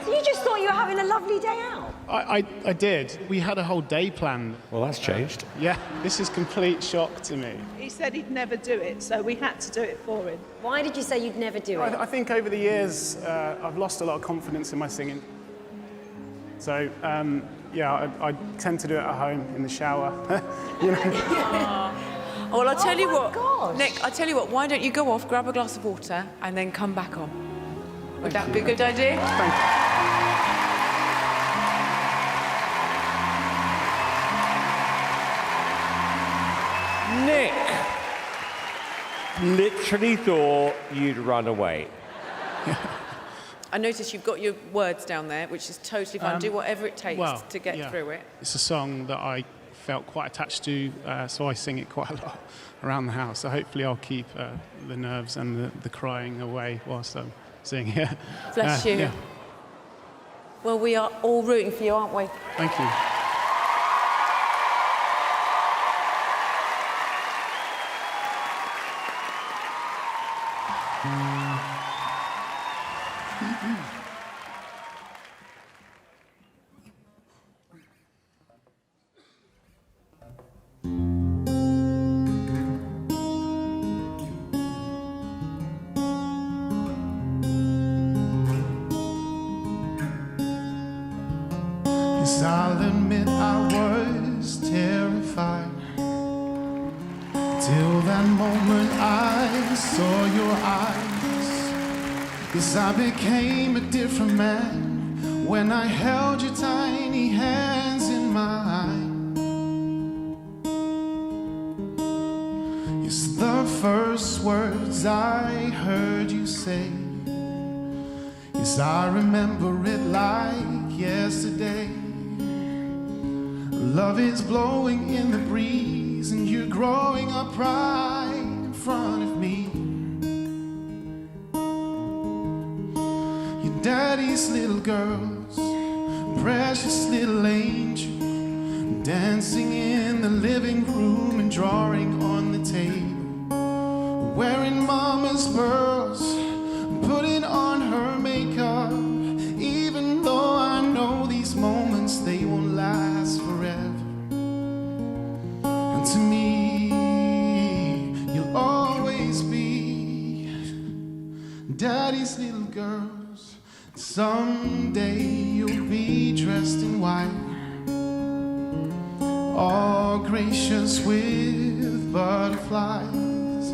So you just thought you were having a lovely day out? I did. We had a whole day planned. Well, that's changed. Yeah, this is complete shock to me. He said he'd never do it, so we had to do it for him. Why did you say you'd never do it? I think over the years, I've lost a lot of confidence in my singing. So, yeah, I tend to do it at home in the shower. You know? Well, I'll tell you what, gosh. Nick, I'll tell you what, why don't you go off, grab a glass of water, and then come back on? Would that be a good idea? Thank Nick, literally thought you'd run away. I noticed you've got your words down there, which is totally fine. Do whatever it takes to get through it. It's a song that I felt quite attached to, so I sing it quite a lot around the house. So hopefully I'll keep the nerves and the crying away whilst I'm singing it. Bless you. Yeah. Well, we are all rooting for you, aren't we? Thank you. Yes, I'll admit I was terrified. Till that moment I saw your eyes. Yes, I became a different man when I held your tiny hands in mine. Yes, the first words I heard you say. Yes, I remember it like yesterday. Love is blowing in the breeze, and you're growing up right in front of me. Your daddy's little girls, precious little angel, dancing in the living room and drawing on the table, wearing mama's pearls, putting on her makeup. Even though I know these moments, they won't last forever. And to me, you'll always be daddy's little girls. Someday you'll be dressed in white, all gracious with butterflies.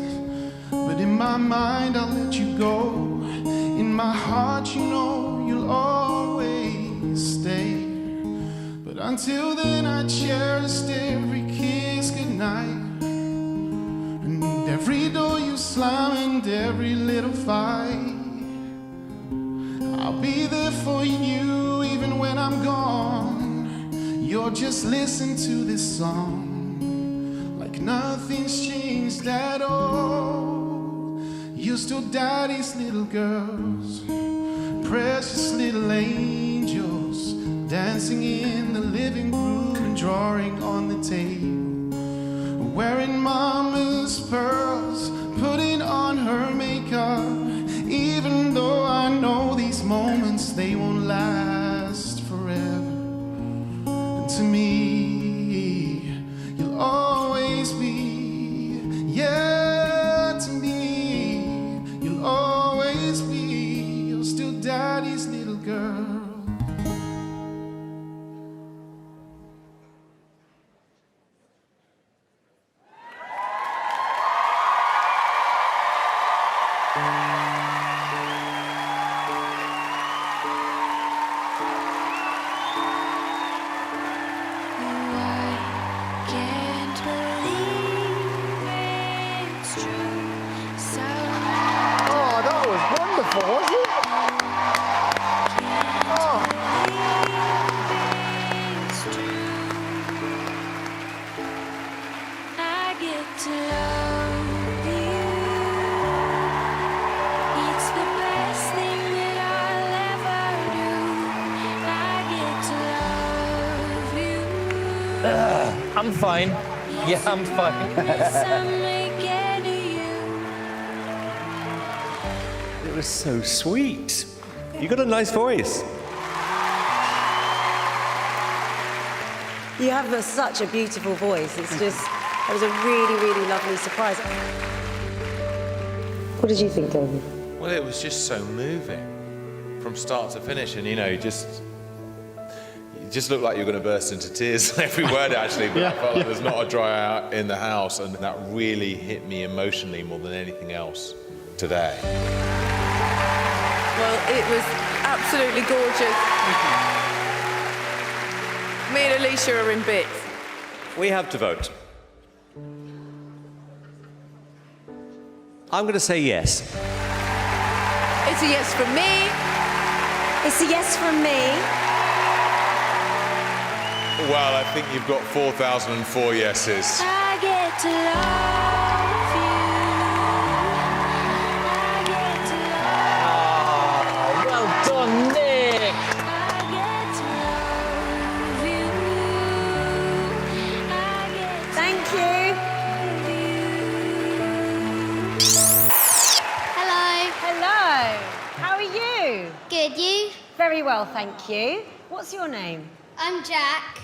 But in my mind, I'll let you go. In my heart, you know you'll always stay. But until then, I cherished every kiss goodnight, and every door you slam and every little fight. I'll be there for you even when I'm gone. You'll just listen to this song like nothing's changed at all. You're still daddy's little girls, precious little angels, dancing in the living room and drawing on the table, wearing mama's pearls, putting on her makeup. Even though I know these moments, they won't last forever. And to me, you'll always be, yeah, to me, you'll always be, you're still daddy's little girl. Oh, that was wonderful, wasn't it? Oh, I'm fine. Yeah, I'm fine. It was so sweet. You got a nice voice. You have such a beautiful voice. It's just, it was a really, really lovely surprise. What did you think, David? Well, it was just so moving from start to finish, and you just looked like you were going to burst into tears every word, actually. But I felt like there's not a dry eye in the house, and that really hit me emotionally more than anything else today. Well, it was absolutely gorgeous. Me and Alicia are in bits. We have to vote. I'm going to say yes. It's a yes from me. It's a yes from me. Well, I think you've got 4,004 yeses. I get to love you. I get to love you. Well done, Nick. I get to love you. I get to Thank you. Hello. Hello. How are you? Good, you? Very well, thank you. What's your name? I'm Jack.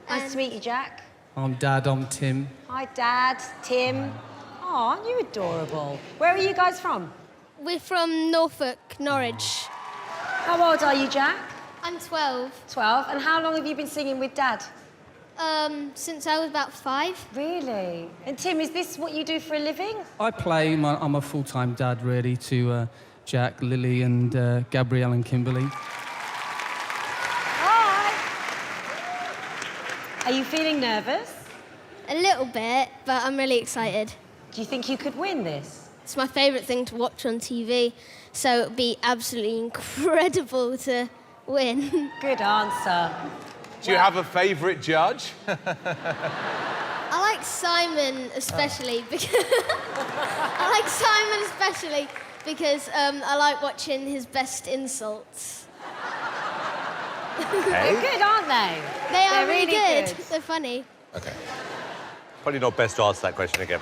Nice to meet you, Jack. I'm Dad, I'm Tim. Hi, Dad, Tim. Oh, aren't you adorable? Where are you guys from? We're from Norfolk, Norwich. How old are you, Jack? I'm 12. 12. And how long have you been singing with Dad? Since I was about 5. Really? And Tim, is this what you do for a living? I play, I'm a full-time dad, really, to Jack, Lily, and Gabrielle and Kimberly. Hi. Are you feeling nervous? A little bit, but I'm really excited. Do you think you could win this? It's my favourite thing to watch on TV, so it would be absolutely incredible to win. Good answer. Do you have a favourite judge? I like Simon especially because I like watching his best insults. They're good, aren't they? They're really good. good. They're funny. Okay. Probably not best to answer that question again.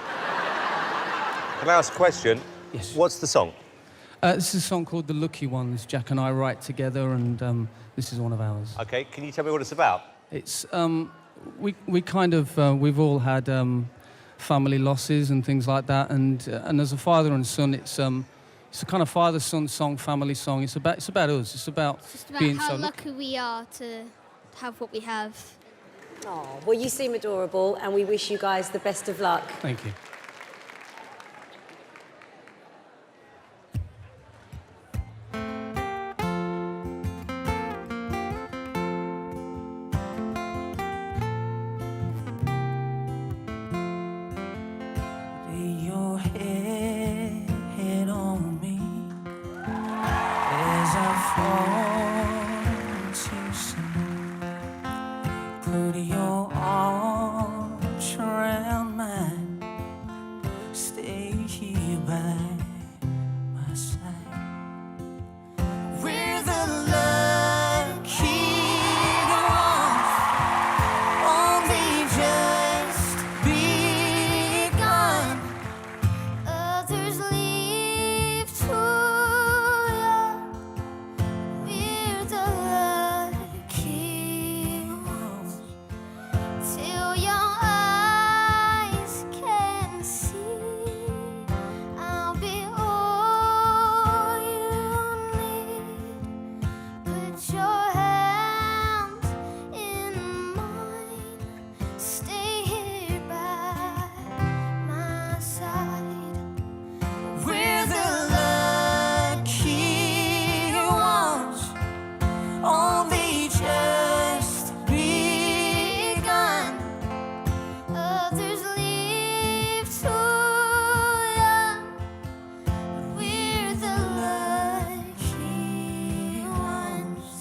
Can I ask a question? Yes. What's the song? This is a song called The Lucky Ones. Jack and I write together, and this is one of ours. Okay, can you tell me what it's about? It's, we kind of, we've all had family losses and things like that, and as a father and son, it's a kind of father-son song, family song. It's about us. It's about being how so lucky we are to have what we have. Oh, well, you seem adorable, and we wish you guys the best of luck. Thank you. Lay your head on me as I fall to sleep. Put your arms around mine. Stay here by my side. We're the lucky ones, only just begun. Others leave too young. We're the lucky ones. Till your eyes can see, I'll be all you need. Put your hands in mine. Stay here by my side. We're the lucky ones, only just begun. Others leave too young. We're the lucky ones.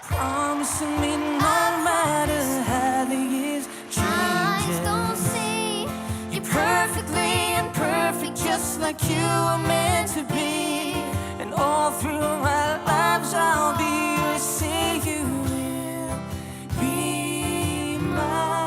Promising me no matter how the years Eyes change. don't see. You're perfectly imperfect, just like you were meant to be. And all through our lives, I'll be yours. Say you will be mine.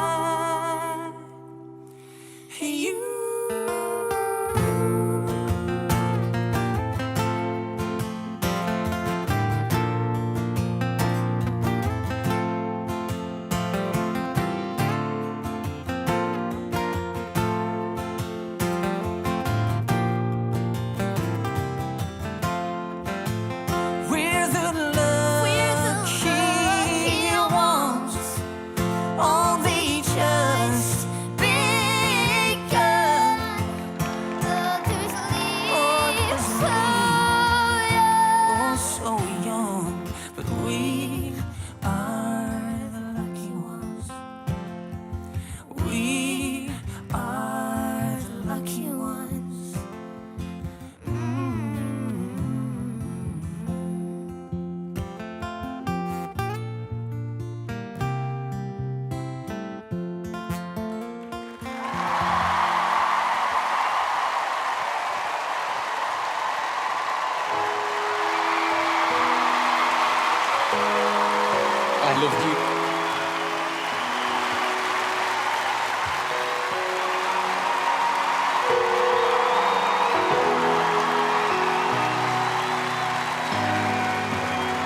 loved you.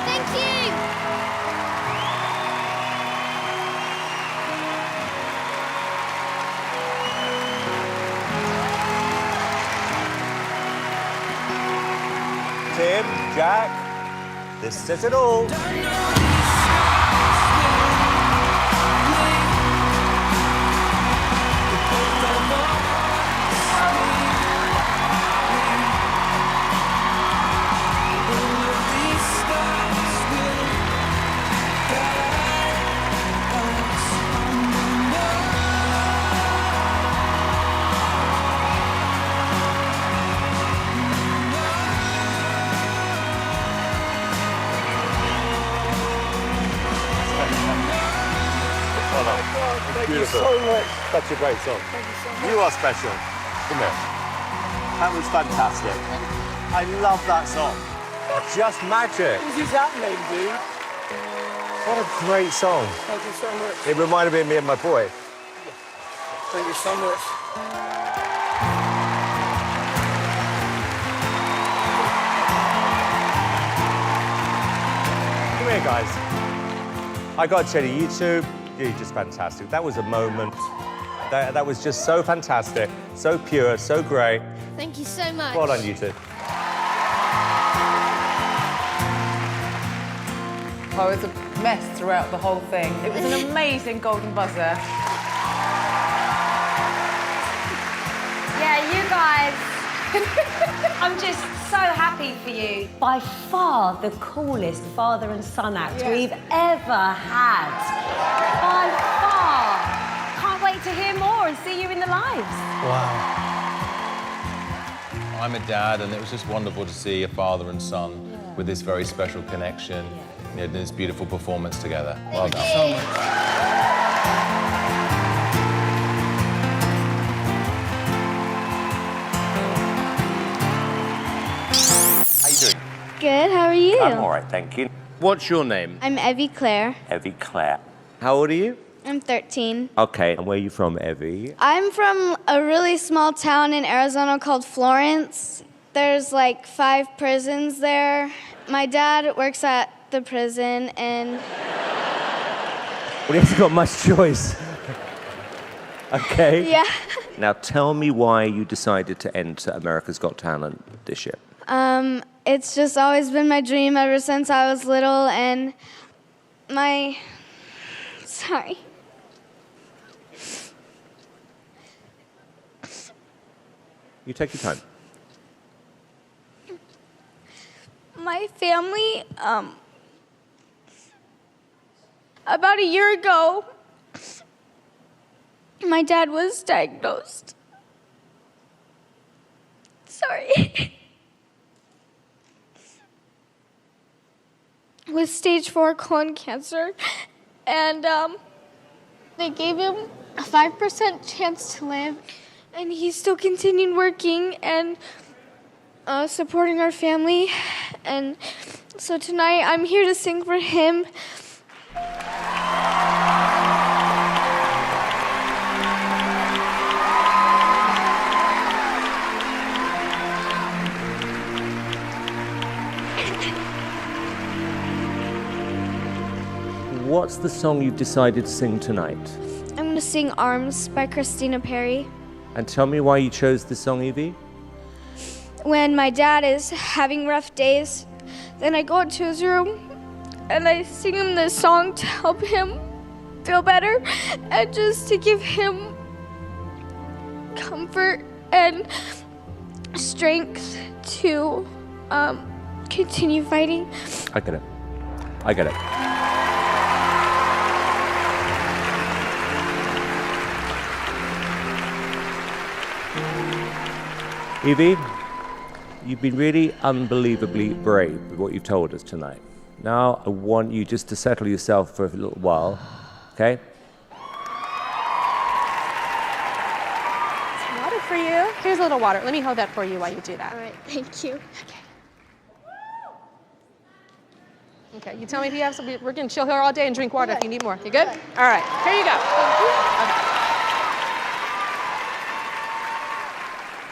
Thank you. Tim, Jack, this says it all. Beautiful. Thank you so much. Such a great song. Thank you so much. You are special. Come here. That was fantastic. I love that song. Just magic. What is happening, dude? What a great song. Thank you so much. It reminded me of me and my boy. Thank you so much. Come here, guys. I got to tell you, you two, you're just fantastic. That was a moment. That was just so fantastic, so pure, so great. Thank you so much. Well done, you two. I was a mess throughout the whole thing. It was an amazing golden buzzer. Yeah, you guys. I'm just so happy for you. By far the coolest father and son act we've ever had. By far. Can't wait to hear more and see you in the lives. Wow. I'm a dad, and it was just wonderful to see a father and son with this very special connection, you know, this beautiful performance together. Well done. So much. How you doing? Good, how are you? I'm all right, thank you. What's your name? I'm Evie Clair. Evie Clair. How old are you? I'm 13. Okay, and where are you from, Evie? I'm from a really small town in Arizona called Florence. There's like 5 prisons there. My dad works at the prison and... Well, he hasn't got much choice. Okay. Yeah. Now tell me why you decided to enter America's Got Talent this year. It's just always been my dream ever since I was little, and my... Sorry. You take your time. My family, about a year ago, my dad was diagnosed. Sorry. With stage 4 colon cancer. And they gave him a 5% chance to live. And he still continued working and supporting our family. And so tonight I'm here to sing for him. What's the song you've decided to sing tonight? I'm going to sing Arms by Christina Perry. And tell me why you chose this song, Evie. When my dad is having rough days, then I go into his room and I sing him this song to help him feel better and just to give him comfort and strength to continue fighting. I get it. I get it. Evie, you've been really unbelievably brave with what you've told us tonight. Now I want you just to settle yourself for a little while, okay? Some water for you. Here's a little water. Let me hold that for you while you do that. All right, thank you. Okay, you tell me if you have some. We're going to chill here all day and drink water if you need more. You good? All right, here you go. Okay.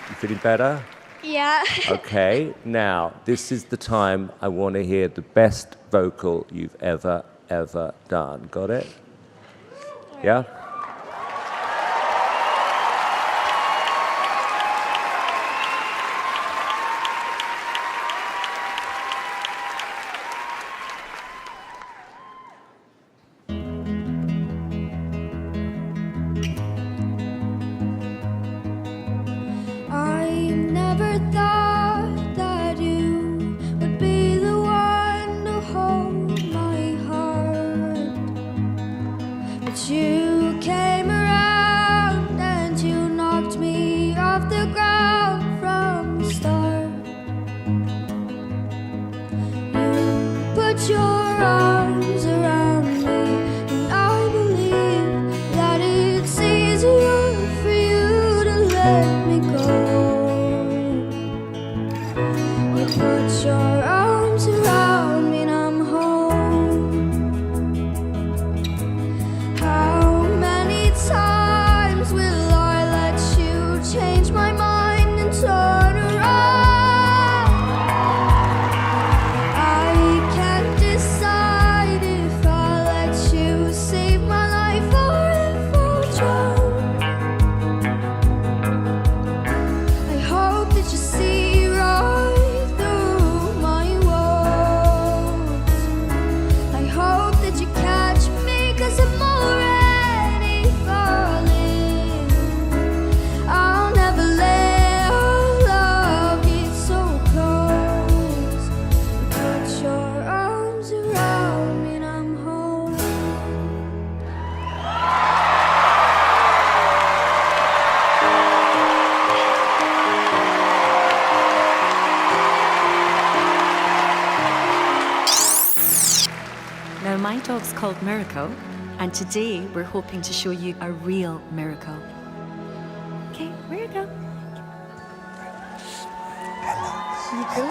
You feeling better? Yeah. Okay, now, this is the time I want to hear the best vocal you've ever done. Got it? Yeah? I never thought that you would be the one to hold my heart. But you came around and you knocked me off the ground from the start. You put your arms around me, and I believe that it's easier for you to let me go. You put your arms around me and I'm home. How many times will I let you change my mind and turn around? I can't decide if I let you save my life or if I'll drown. I hope that you see right through my woes. I hope that you catch me 'cause I'm already falling. I'll never let our love get so close. Put your arms around me and I'm home. Now, my dog's called Miracle, and today we're hoping to show you a real miracle. Okay, Miracle. You go?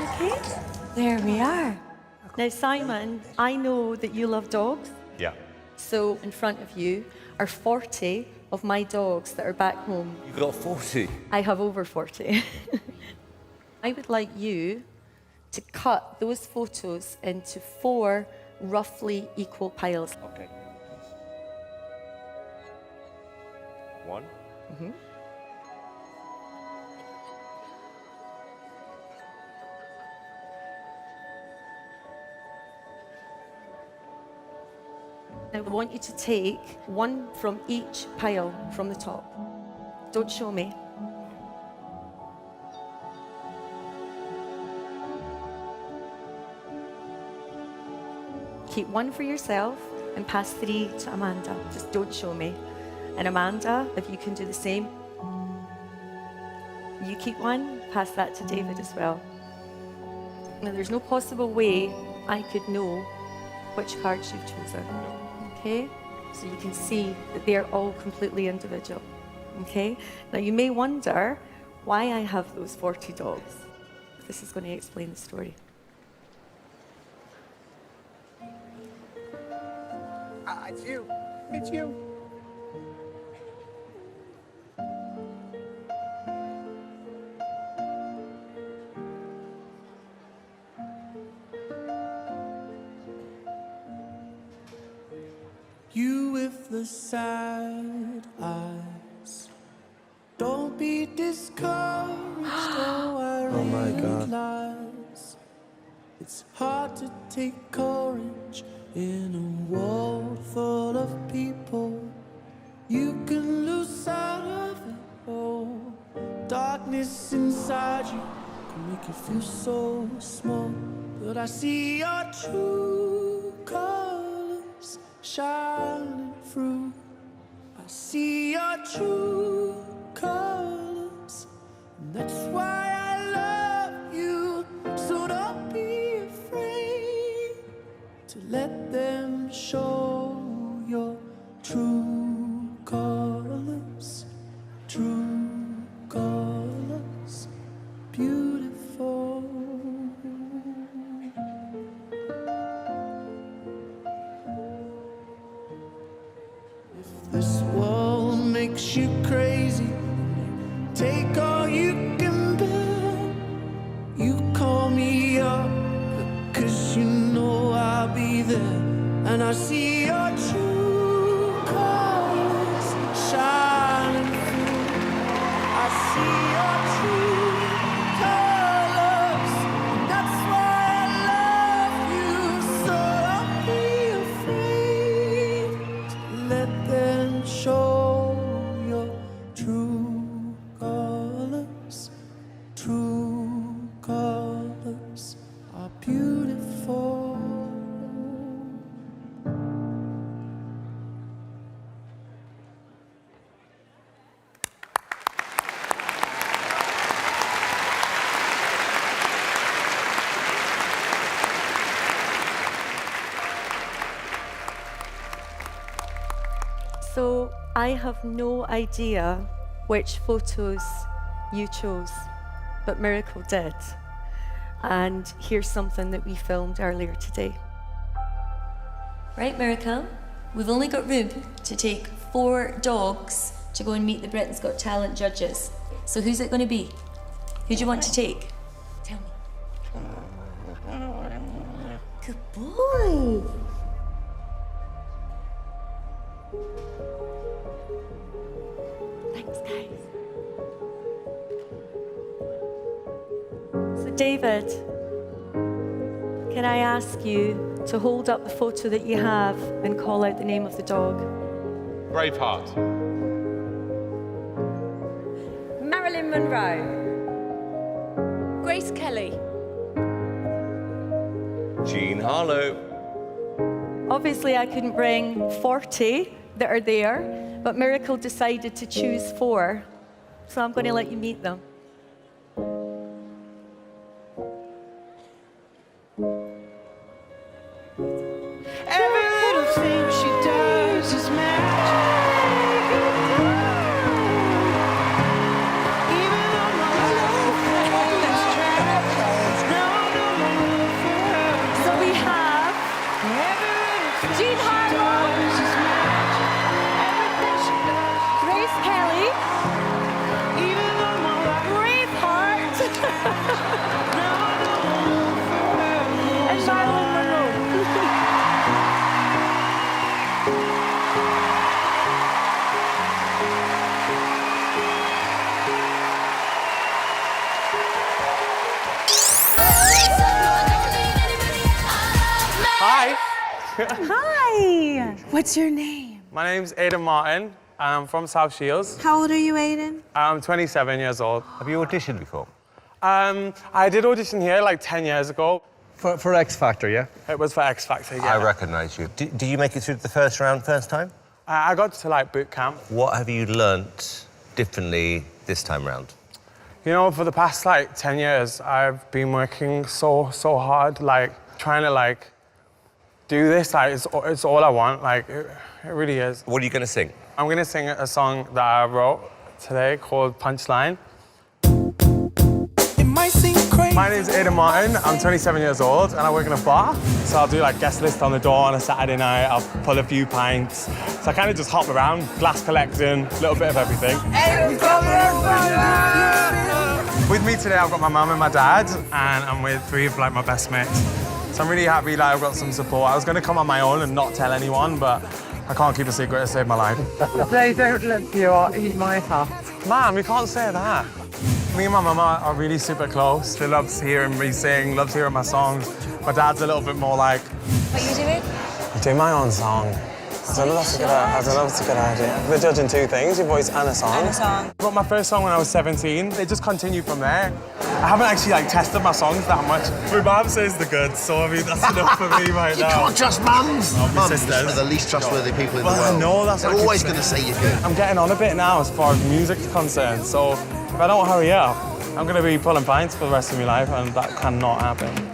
Okay. There we are. Now, Simon, I know that you love dogs. Yeah. So, in front of you are 40 of my dogs that are back home. You've got 40. I have over 40. I would like you to cut those photos into 4 roughly equal piles. Okay. 1. Mhm. Now, I want you to take 1 from each pile from the top. Don't show me. Keep 1 for yourself and pass 3 to Amanda. Just don't show me. And Amanda, if you can do the same. You keep 1, pass that to David as well. Now, there's no possible way I could know which cards you've chosen. Okay? So you can see that they're all completely individual. Okay? Now, you may wonder why I have those 40 dogs. This is going to explain the story. It's you. It's you. You with the sad eyes. Don't be discouraged, though I Oh my God. realize it's hard to take courage in a world full of people. You can lose sight of it all. Darkness inside you can make you feel so small. But I see your true colors shining through. I see your true colors, and that's why I love you. So don't be afraid to let them show your true colors, true colors, beautiful. This world makes you crazy. Take all you can bear. You call me up because you know I'll be there. And I see your true colors shining through. I see your true colors. And that's why I love you. So don't be afraid. Let them show your true colors. True colors are beautiful. So I have no idea which photos you chose, but Miracle did. And here's something that we filmed earlier today. Right, Miracle? We've only got room to take 4 dogs to go and meet the Britain's Got Talent judges. So who's it going to be? Who do you want to take? Tell me. Good boy. Thanks, guys. So, David, can I ask you to hold up the photo that you have and call out the name of the dog? Braveheart. Marilyn Monroe. Grace Kelly. Jean Harlow. Obviously, I couldn't bring 40 that are there, but Miracle decided to choose 4, so I'm going to let you meet them. Every little thing she does is magic. Even though my life is tragic, now I know my love for her. So we have Jean Harlow, Grace Kelly, Braveheart, and Marilyn Monroe. Hi. Hi. What's your name? My name's Aidan Martin, and I'm from South Shields. How old are you, Aidan? I'm 27 years old. Have you auditioned before? I did audition here like 10 years ago. For X Factor, yeah? It was for X Factor, yeah. I recognise you. Did you make it through the first round first time? I got to like boot camp. What have you learnt differently this time round? You know, for the past like 10 years, I've been working so hard, like trying to like do this. Like it's all I want. Like it really is. What are you going to sing? I'm going to sing a song that I wrote today called Punchline. My name's Aidan Martin, I'm 27 years old and I work in a bar. So I'll do like guest list on the door on a Saturday night, I'll pull a few pints. So I kind of just hop around, glass collecting, a little bit of everything. With me today I've got my mum and my dad and I'm with 3 of like my best mates. So I'm really happy that I've got some support. I was going to come on my own and not tell anyone, but I can't keep a secret to save my life. They don't let you eat my heart. Mum, you can't say that. Me and my mum are really super close. She loves hearing me sing, loves hearing my songs. My dad's a little bit more like... What are you doing? I'm doing my own song. I don't know if that's a good idea. We're judging 2 things, your voice and a song. And a song. I wrote my first song when I was 17. It just continued from there. I haven't actually like tested my songs that much. My mum says the good, so I mean that's enough for me right now. You can't trust mums. Oh, my Mums sisters. are the least trustworthy people in the Well, world. I know, that's They're what I keep always saying. going to say you're good. I'm getting on a bit now as far as music's concerned, so if I don't hurry up, I'm going to be pulling pints for the rest of my life, and that cannot happen.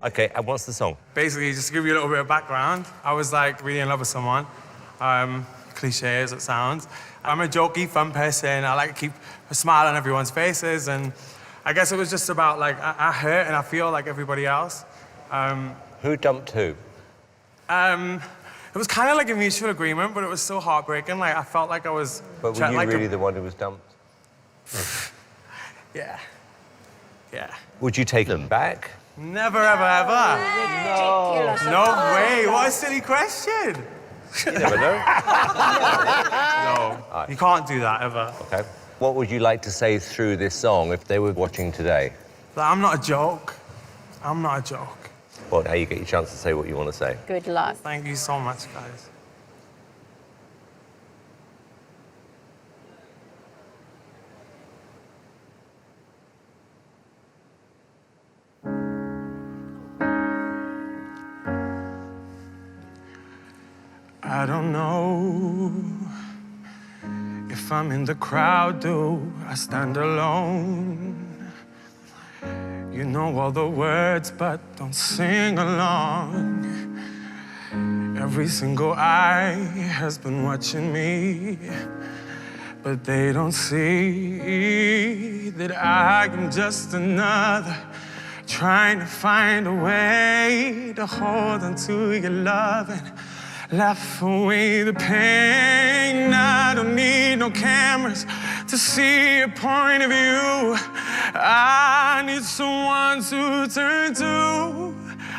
OK, and what's the song? Basically, just to give you a little bit of background, I was like really in love with someone. Cliche as it sounds. I'm a jokey, fun person. I like to keep a smile on everyone's faces, and I guess it was just about like I hurt and I feel like everybody else. Who dumped who? It was kind of like a mutual agreement, but it was so heartbreaking. Like, I felt like I was... But were you like really the one who was dumped? Yeah. Yeah. Would you take them back? Never, ever, ever. Ridiculous. No way. What a silly question. You never know. No. You can't do that, ever. Okay. What would you like to say through this song if they were watching today? Like, I'm not a joke. I'm not a joke. Well, how you get your chance to say what you want to say. Good luck. Thank you so much, guys. I don't know if I'm in the crowd, do I stand alone? You know all the words, but don't sing along. Every single eye has been watching me, but they don't see that I am just another trying to find a way to hold on to your love and laugh away the pain. I don't need no cameras to see a point of view. I need someone to turn to.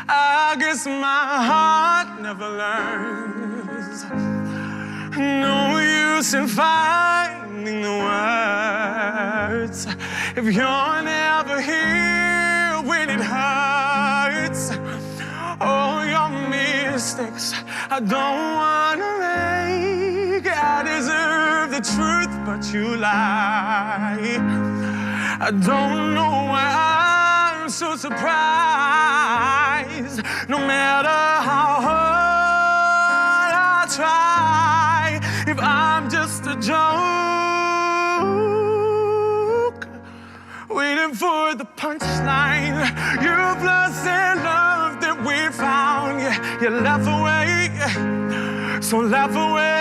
I guess my heart never learns. No use in finding the words if you're never here when it hurts. Oh, your mistakes I don't wanna make. I deserve the truth, but you lie. I don't know why I'm so surprised. No matter how hard I try, if I'm just a joke, waiting for the punchline. You're blasting love that we found. Yeah, you laugh away, so laugh away.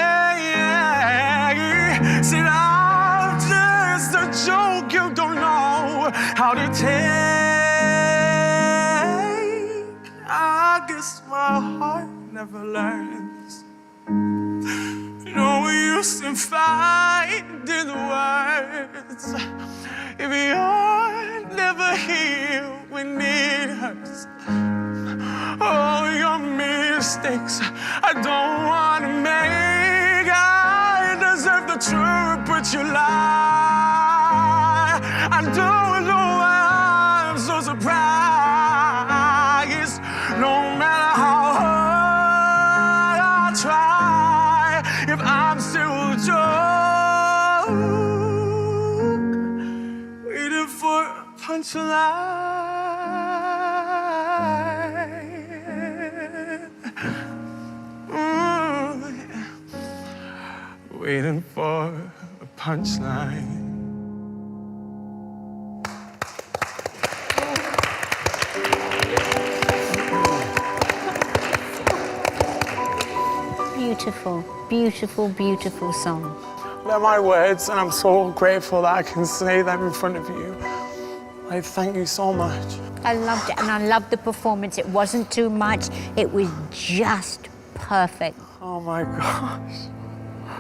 Said I'm just a joke you don't know how to take. I guess my heart never learns. No use in finding the words if you're never here when it hurts. Oh, your mistakes I don't want to make. I deserve the truth, but you lie. I don't know why I'm so surprised. No matter how hard I try, if I'm still a joke, waiting for a punchline. Waiting for a punchline. Beautiful, beautiful, beautiful song. They're my words, and I'm so grateful that I can say them in front of you. I thank you so much. I loved it, and I loved the performance. It wasn't too much. It was just perfect. Oh my gosh.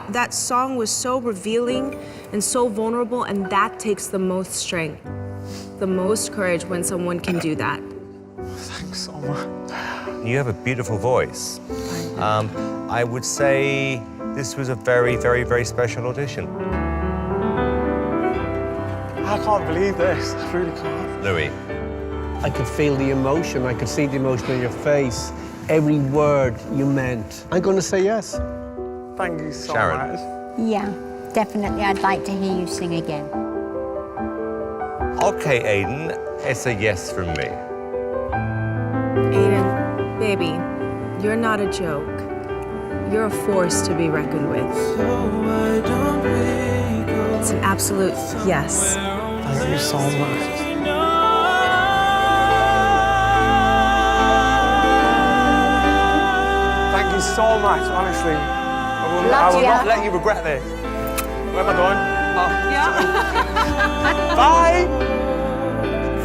That song was so revealing and so vulnerable, and that takes the most strength, the most courage when someone can do that. Thanks so much. You have a beautiful voice. I would say this was a very, very, very special audition. I can't believe this. I really can't. Louis. I could feel the emotion. I could see the emotion on your face. Every word you meant. I'm going to say yes. Thank you so Sharon. much. Yeah, definitely. I'd like to hear you sing again. Okay, Aidan, it's a yes from me. Aidan, baby, you're not a joke. You're a force to be reckoned with. It's an absolute yes. Thank you so much. Thank you so much, honestly. I will not let you regret this. Where am I going? Oh. Yeah. Bye.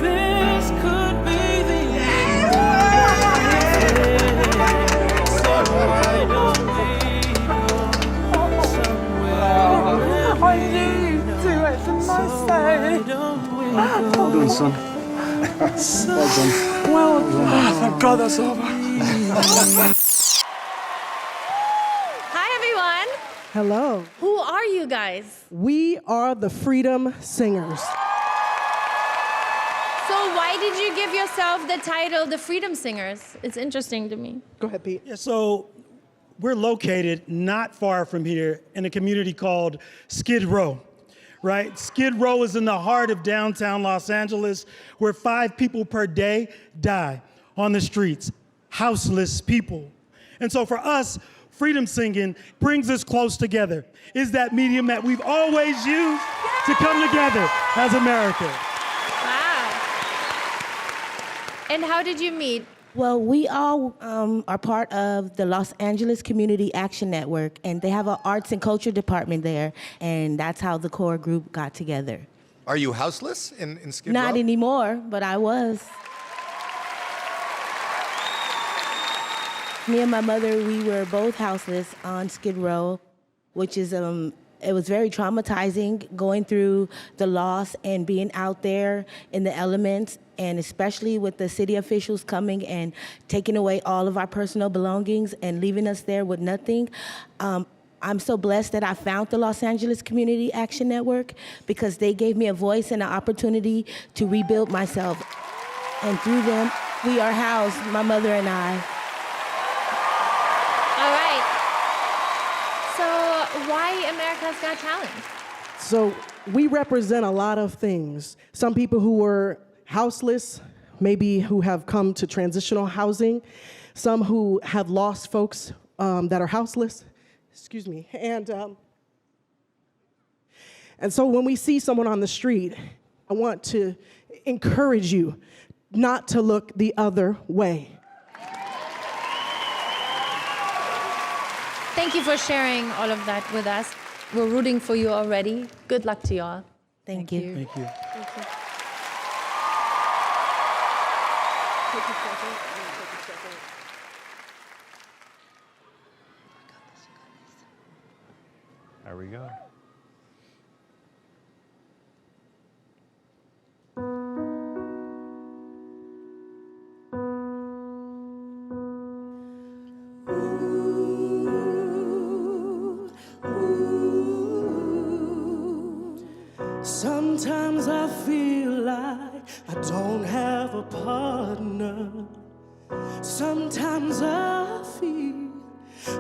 This could be the end. So I don't son. Well done. Thank God that's over. Hi, everyone. Hello. Who are you guys? We are the Freedom Singers. So why did you give yourself the title the Freedom Singers? It's interesting to me. Go ahead, Pete. Yeah, so we're located not far from here in a community called Skid Row, right? Skid Row is in the heart of downtown Los Angeles, where 5 people per day die on the streets, houseless people. And so for us, freedom singing brings us close together. Is that medium that we've always used to come together as America. Wow. And how did you meet? Well, we all are part of the Los Angeles Community Action Network, and they have an arts and culture department there, and that's how the core group got together. Are you houseless in Skid Row? Not anymore, but I was. Me and my mother, we were both houseless on Skid Row, which is, it was very traumatizing going through the loss and being out there in the elements, and especially with the city officials coming and taking away all of our personal belongings and leaving us there with nothing. I'm so blessed that I found the Los Angeles Community Action Network because they gave me a voice and an opportunity to rebuild myself. And through them, we are housed, my mother and I. All right. So why America's Got Talent? So we represent a lot of things. Some people who were houseless, maybe who have come to transitional housing, some who have lost folks that are houseless. Excuse me. And so when we see someone on the street, I want to encourage you not to look the other way. Thank you for sharing all of that with us. We're rooting for you already. Good luck to you all. Thank you. Thank you. Thank you. There we go. Sometimes I feel like I don't have a partner. Sometimes I feel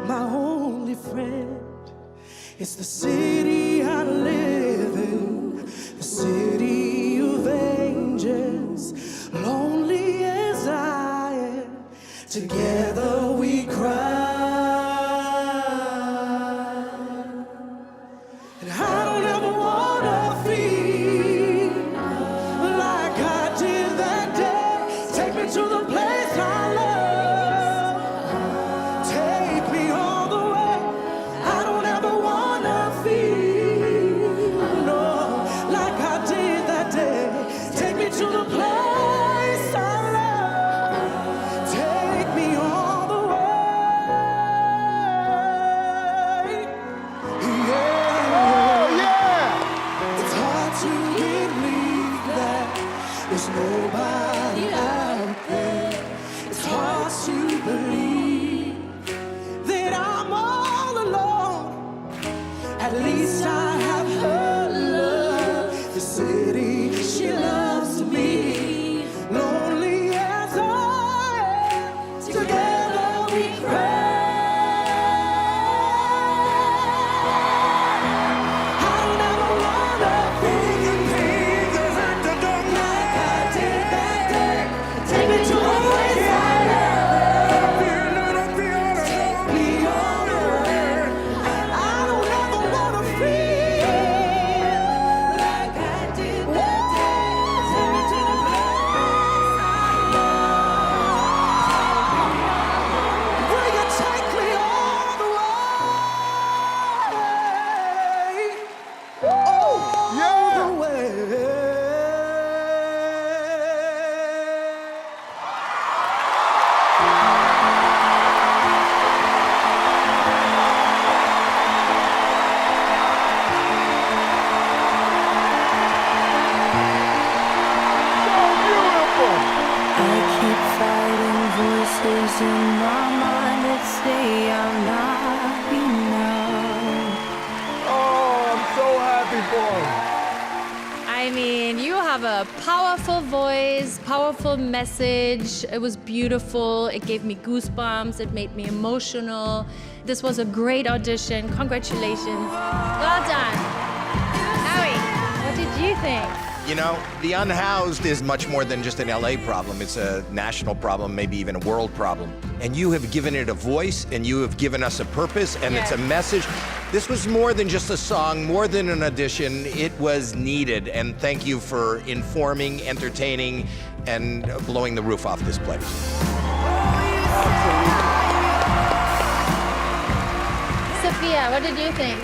my only friend is the city I live in, the city of angels. Lonely as I am, together we cry. And I don't ever wanna feel like I did that day. Take me to the place I love. Take me all the way. I don't ever wanna feel, no, like I did that day. Take me to the place I love. Take me all the way. Yeah. It's hard to believe that there's nobody out there. It's hard to believe that I'm all alone. At least I have her love. The city she loves me. Lonely as I am, together we cry. I don't ever wanna feel like I did that day. Take me to a place I love. Take me all the way. I don't ever wanna feel like I did that day. Take me to the place I love. Will you take me all the way? All the way. voices in my mind that say I'm not enough. Oh, I'm so happy for him. I mean, you have a powerful voice, powerful message. It was beautiful. It gave me goosebumps. It made me emotional. This was a great audition. Congratulations. Well done. Howie, what did you think? You know, the unhoused is much more than just an LA problem. It's a national problem, maybe even a world problem. And you have given it a voice, and you have given us a purpose, and it's a message. This was more than just a song, more than an audition. It was needed, and thank you for informing, entertaining, and blowing the roof off this place. Sophia, what did you think?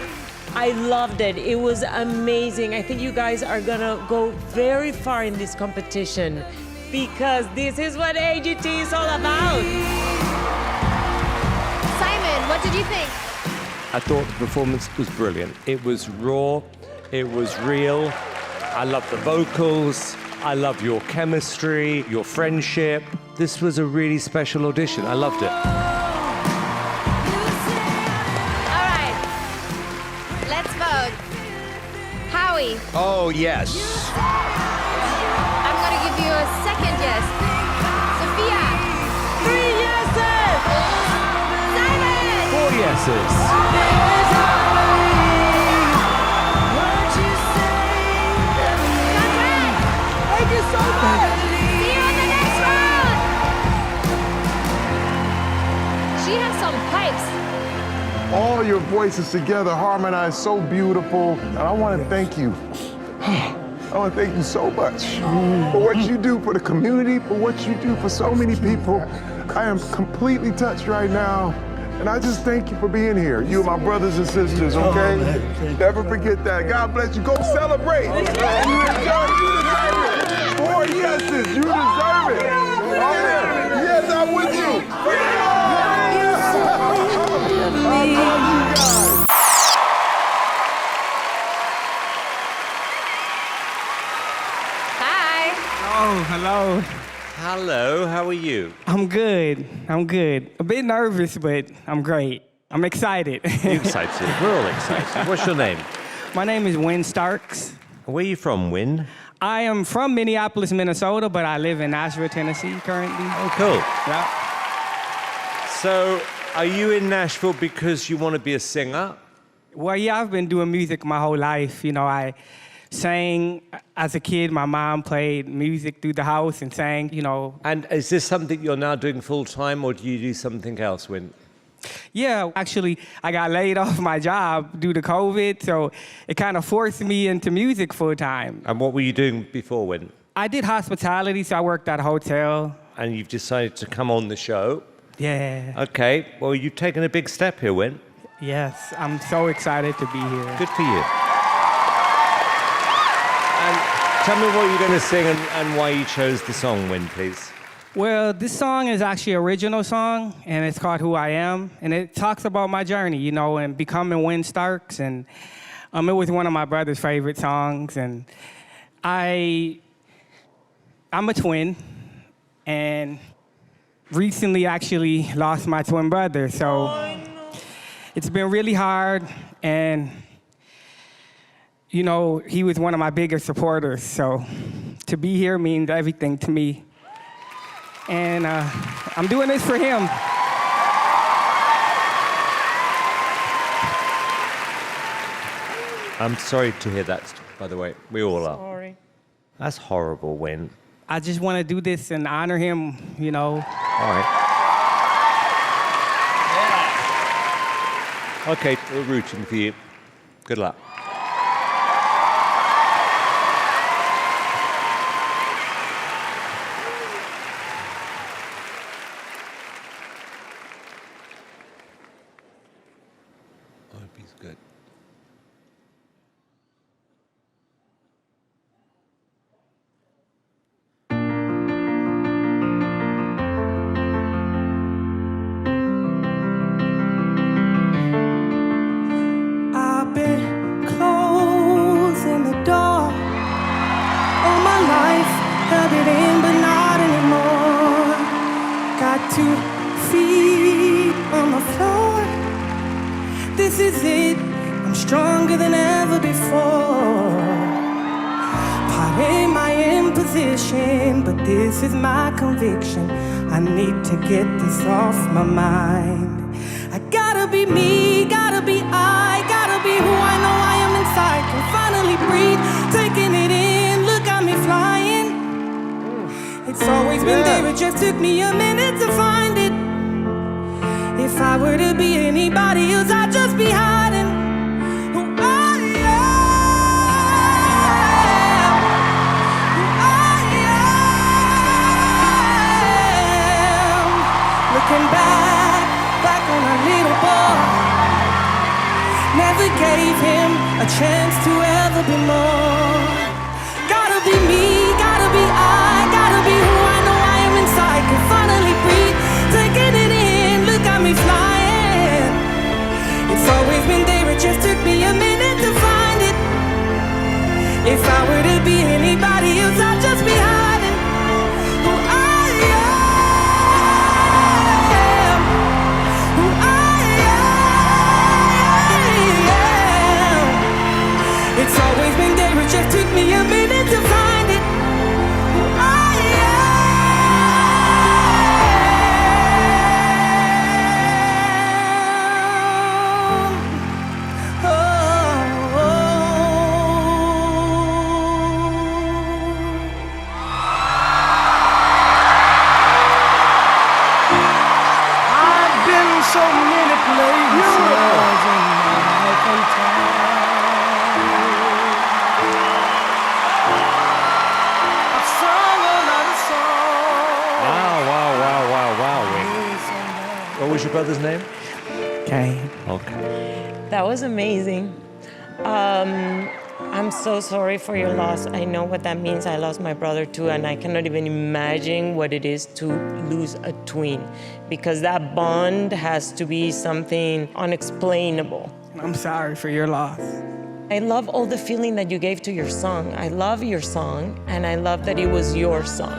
I loved it. It was amazing. I think you guys are gonna go very far in this competition because this is what AGT is all about. Simon, what did you think? I thought the performance was brilliant. It was raw, it was real. I love the vocals, I love your chemistry, your friendship. This was a really special audition. I loved it. Let's vote. Howie. Oh, yes. I'm gonna give you a second yes. Sophia. 3 yeses. Simon. 4 yeses. Thank you so much. See you in the next round. She has some pipes. All your voices together harmonize so beautiful, and I want to thank you. I want to thank you so much for what you do for the community, for what you do for so many people. I am completely touched right now, and I just thank you for being here. You are my brothers and sisters, okay? Never forget that. God bless you. Go celebrate. You deserve it. 4 yeses. You deserve it. Yes, I'm with you. I love you guys. Hi. Oh, hello. Hello, how are you? I'm good. I'm good. A bit nervous, but I'm great. I'm excited. You excited? We're all excited. What's your name? My name is Wyn Starks. Where are you from, Wyn? I am from Minneapolis, Minnesota, but I live in Nashville, Tennessee currently. Oh, cool. Yeah. So, are you in Nashville because you want to be a singer? Well, yeah, I've been doing music my whole life. You know, I sang as a kid. My mom played music through the house and sang, you know. And is this something you're now doing full time, or do you do something else, Wyn? Yeah, actually, I got laid off my job due to COVID, so it kind of forced me into music full time. And what were you doing before, Wyn? I did hospitality, so I worked at a hotel. And you've decided to come on the show? Yeah. Okay, well, you've taken a big step here, Wyn. Yes, I'm so excited to be here. Good for you. And tell me what you're going to sing and why you chose the song, Wyn, please. Well, this song is actually an original song, and it's called Who I Am, and it talks about my journey, you know, and becoming Wyn Starks, and it was one of my brother's favorite songs, and I'm a twin, and recently actually lost my twin brother, so it's been really hard, and you know, he was one of my biggest supporters, so to be here means everything to me. And I'm doing this for him. I'm sorry to hear that, by the way. We all are. Sorry. That's horrible, Wyn. I just want to do this and honor him, you know. All right. Okay, we're rooting for you. Good luck. I hope he's good. I've been closing the door all my life, held it in but not anymore. Got to 2 feet on the floor. This is it, I'm stronger than ever before. Pardon my imposition, but this is my conviction. I need to get this off my mind. I gotta be me, gotta be I, gotta be who I know I am inside. Can finally breathe, taking it in, look at me flying. It's always been there, it just took me a minute to find it. If I were to be anybody else, I'd just be hiding who I am, who I am. Looking back on a little boy. Never gave him a chance to ever be more. Gotta be me, gotta be I, gotta be who I know I am inside. Can finally breathe, taking it in, look at me flying. It's always been there, it just took me a minute to find it. If I were to be anybody else, I'd just be hiding who I am, who I am. It's always been there, it just took me a minute to find it. Who I I've been so many places in life and time. I've sung another song. Wow, Wyn. What was your brother's name? Okay. Okay. That was amazing. I'm so sorry for your loss. I know what that means. I lost my brother too, and I cannot even imagine what it is to lose a twin, because that bond has to be something unexplainable. I'm sorry for your loss. I love all the feeling that you gave to your song. I love your song, and I love that it was your song.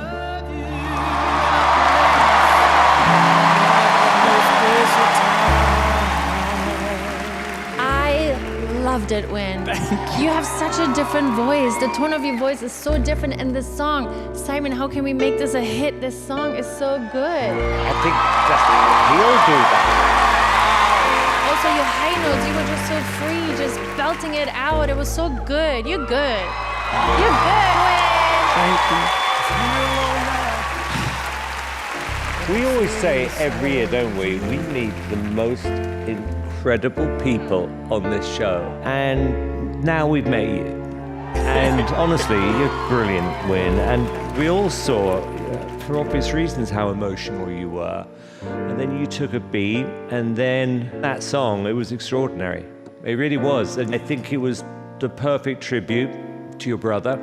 I loved it, Wyn. You have such a different voice. The tone of your voice is so different in this song. Simon, how can we make this a hit? This song is so good. I think he'll do that. Also, your high notes, you were just so free, just belting it out. It was so good. You're good. You're good, Wyn. Thank you. We always say every year, don't we? We need the most incredible people on this show. And now we've met you. And honestly, you're brilliant, Wyn. And we all saw, for obvious reasons, how emotional you were. And then you took a beat, and then that song, it was extraordinary. It really was. And I think it was the perfect tribute to your brother,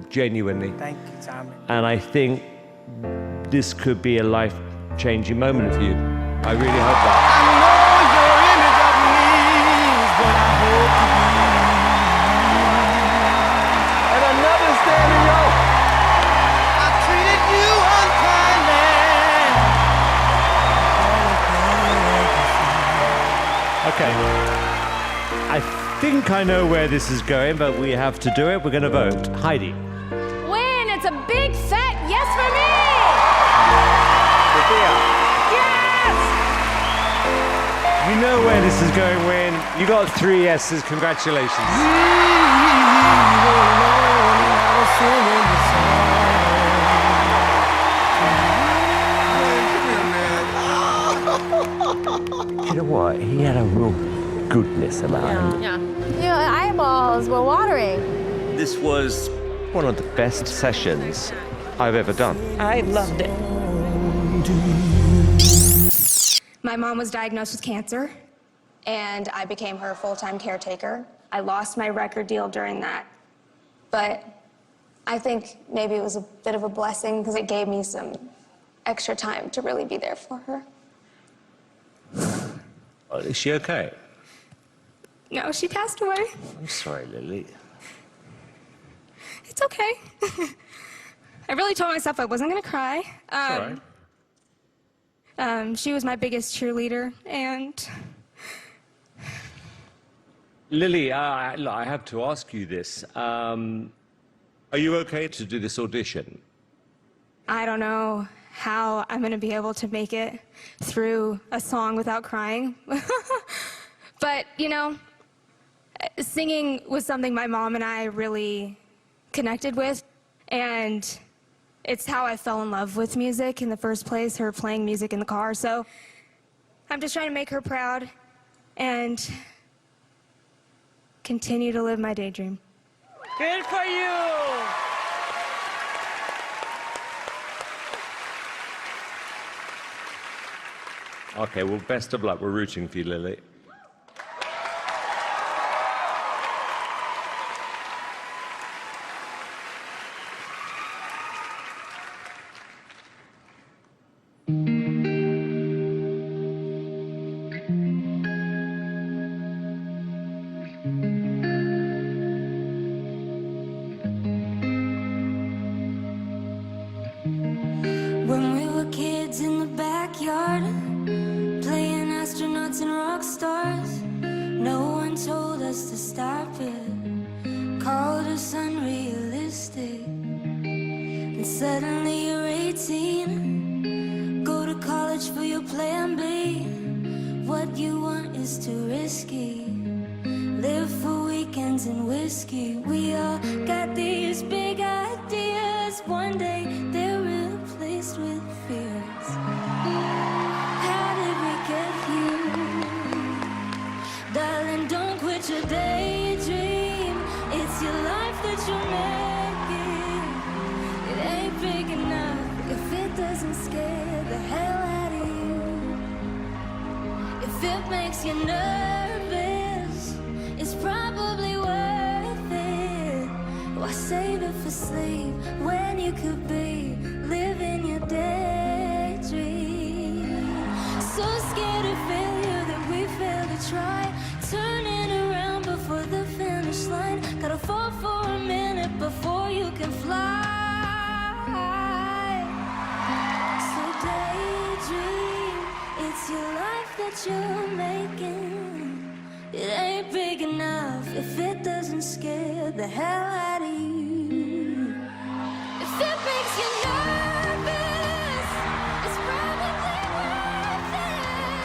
genuinely. Thank you, Simon. And I think this could be a life-changing moment for you. I really hope that. I know your image of me is what I hope to be. And another standing row. I treated you unkindly. Okay. I think I know where this is going, but we have to do it. We're going to vote. Heidi. Wyn, it's a big fat yes for me. Yes! You know where this is going, Wyn. You got 3 yeses. Congratulations. You know what? He had a real goodness about him. Yeah. Your eyeballs were watering. This was one of the best sessions I've ever done. I loved it. My mom was diagnosed with cancer, and I became her full-time caretaker. I lost my record deal during that, but I think maybe it was a bit of a blessing because it gave me some extra time to really be there for her. Is she okay? No, she passed away. I'm sorry, Lily. It's okay. I really told myself I wasn't gonna cry. All right. She was my biggest cheerleader, and Lily, I have to ask you this. Are you okay to do this audition? I don't know how I'm going to be able to make it through a song without crying. But, you know, singing was something my mom and I really connected with, and it's how I fell in love with music in the first place, her playing music in the car. So I'm just trying to make her proud and continue to live my daydream. Good for you! Okay, well, best of luck. We're rooting for you, Lily. When we were kids in the backyard, playing astronauts and rock stars, no one told us to stop it, called us unrealistic. And suddenly you're 18, go to college for your plan B. What you want is too risky, live for weekends and whiskey. We all got these big ideas, one day they're replaced with fears. How did we get here? Darling, don't quit your daydream. It's your life that you're making. It ain't big enough if it doesn't scare the hell out of you. If it makes you nervous, it's probably worth it. Why save it for sleep when you could be living your daydream? So scared of failure that we fail to try, turning around before the finish line. Gotta fall for a minute before you can fly. So daydream, it's your life that you're making. It ain't big enough if it doesn't scare the hell out of you. If it makes you nervous, it's probably worth it.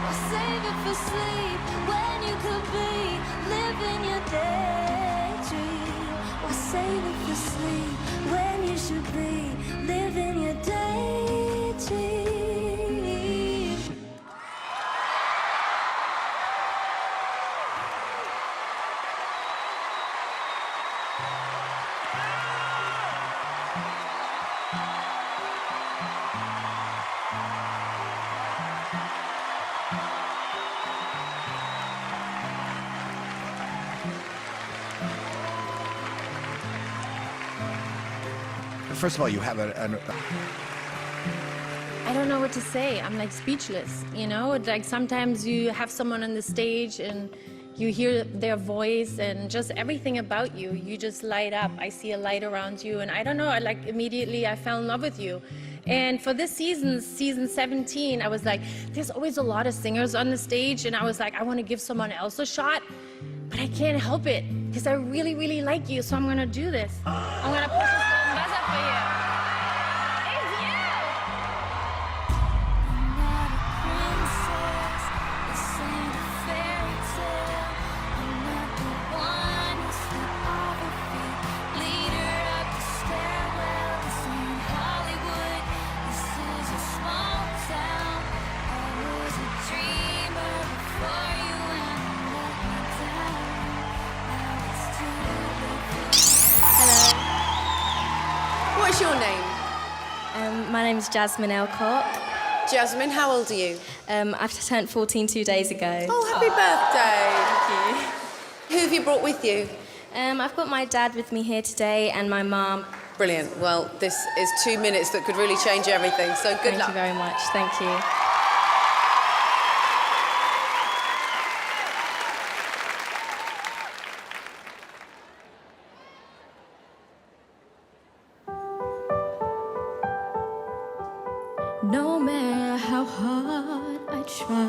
Why save it for sleep when you could be living your daydream? Why save it for sleep when you should be living your daydream? First of all, you have I don't know what to say. I'm like speechless, you know? Like sometimes you have someone on the stage and you hear their voice and just everything about you. You just light up. I see a light around you and I don't know, like immediately I fell in love with you. And for this season, season 17, I was like, there's always a lot of singers on the stage and I was like, I want to give someone else a shot, but I can't help it because I really, really like you, so I'm going to do this. I'm going to push this little buzzer for you. What's your name? My name is Jasmine Elcock. Jasmine, how old are you? I've turned 14 2 days ago. Oh, happy birthday. Thank you. Who have you brought with you? I've got my dad with me here today and my mum. Brilliant. Well, this is 2 minutes that could really change everything, so good luck. Thank you very much. Thank you. No matter how hard I try,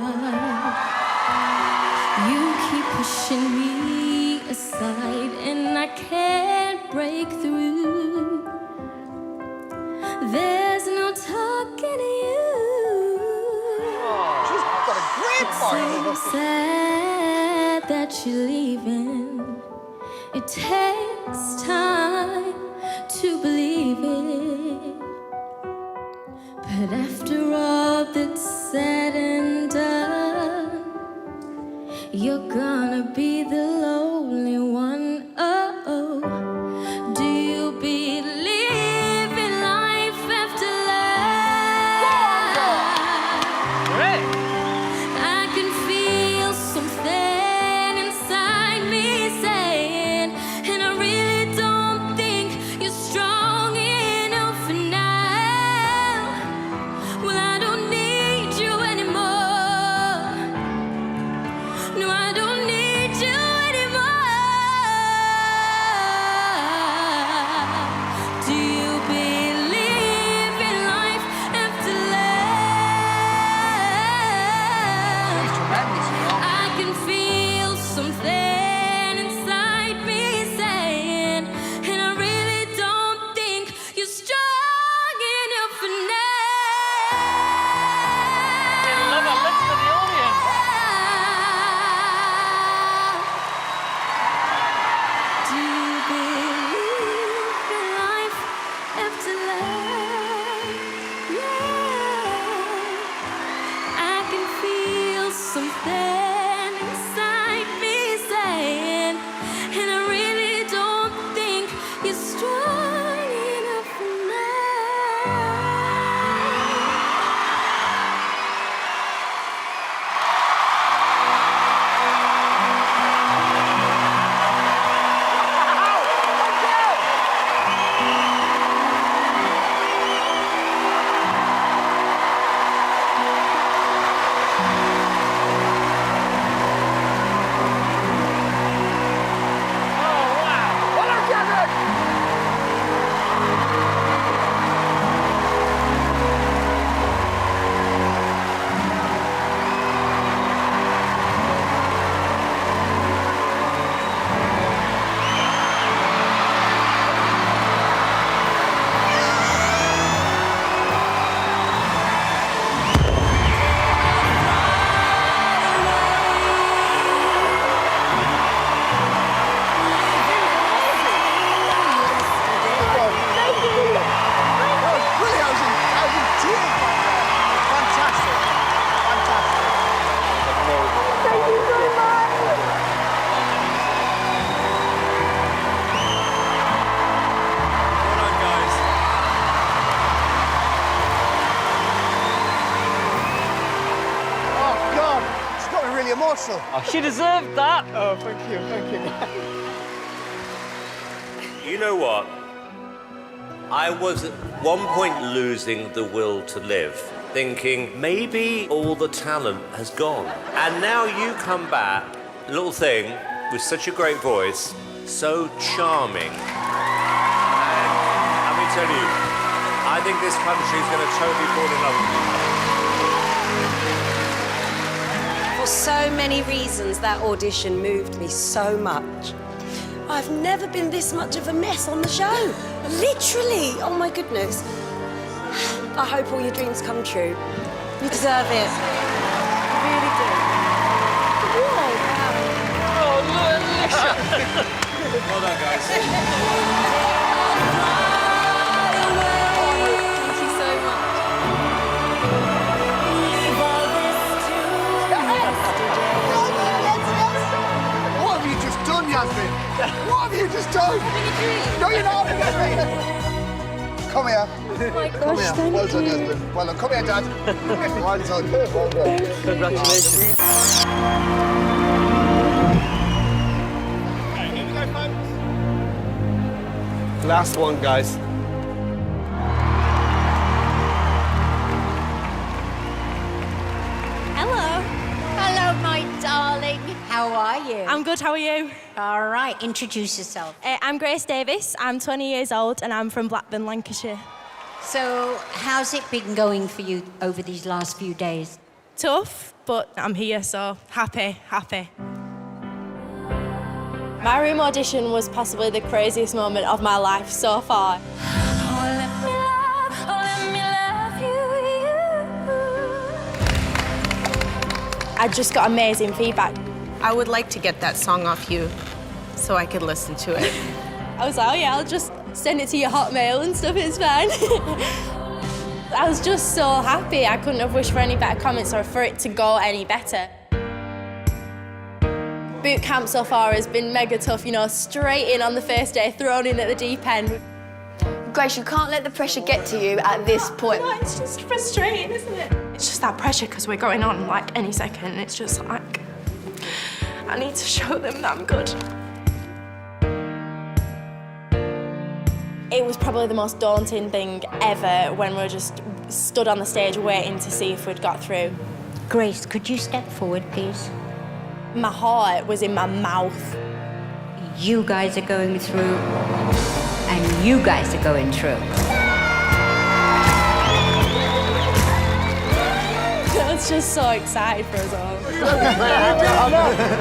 you keep pushing me aside, and I can't break through. There's no talking to you. She's got a great So sad that you're leaving. It takes time to believe it. But after all that's said and done, you're gonna be the lonely one. Oh, do you believe in life after life? I can feel something inside me saying, and I really don't think you're strong enough for now. Well, I don't need you anymore. No, I don't need you anymore. Do you believe in life after life? I can feel something inside me saying, and I really don't think you're strong enough for now. Love our lips to the audience. Do you believe in life after life? Yeah, I can feel something inside me saying, and I really don't think you're strong enough for now. Oh, God, it's got me really emotional. Oh, she deserved that. Oh, thank you, thank you. You know what? I was at one point losing the will to live, thinking maybe all the talent has gone. And now you come back, little thing, with such a great voice, so charming. And let me tell you, I think this country is going to totally fall in love with you. For so many reasons, that audition moved me so much. I've never been this much of a mess on the show. Literally. Oh, my goodness. I hope all your dreams come true. You deserve it. You really do. Oh, look, Alicia. Well done, guys. Thank you so much. What have you just done, Jasmine? What have you just done? No, you're not having a dream. Come here. Oh my gosh, Come here. thank Well done, you. Jasmine. Well done. Come here, Dad. Well done. Well done. Congratulations. Last one, guys. Hello. Hello, my darling. How are you? I'm good, how are you? All right, introduce yourself. I'm Grace Davies, I'm 20 years old and I'm from Blackburn, Lancashire. So, how's it been going for you over these last few days? Tough, but I'm here, so happy. My room audition was possibly the craziest moment of my life so far. I just got amazing feedback. I would like to get that song off you so I could listen to it. I was like, oh yeah, I'll just send it to your Hotmail and stuff, it's fine. I was just so happy. I couldn't have wished for any better comments or for it to go any better. Boot camp so far has been mega tough, you know, straight in on the first day, thrown in at the deep end. Grace, you can't let the pressure get to you at this point. No, it's just frustrating, isn't it? It's just that pressure because we're going on like any second. It's just like, I need to show them that I'm good. It was probably the most daunting thing ever when we were just stood on the stage waiting to see if we'd got through. Grace, could you step forward, please? My heart was in my mouth. You guys are going through, and you guys are going through. I was just so excited for us all.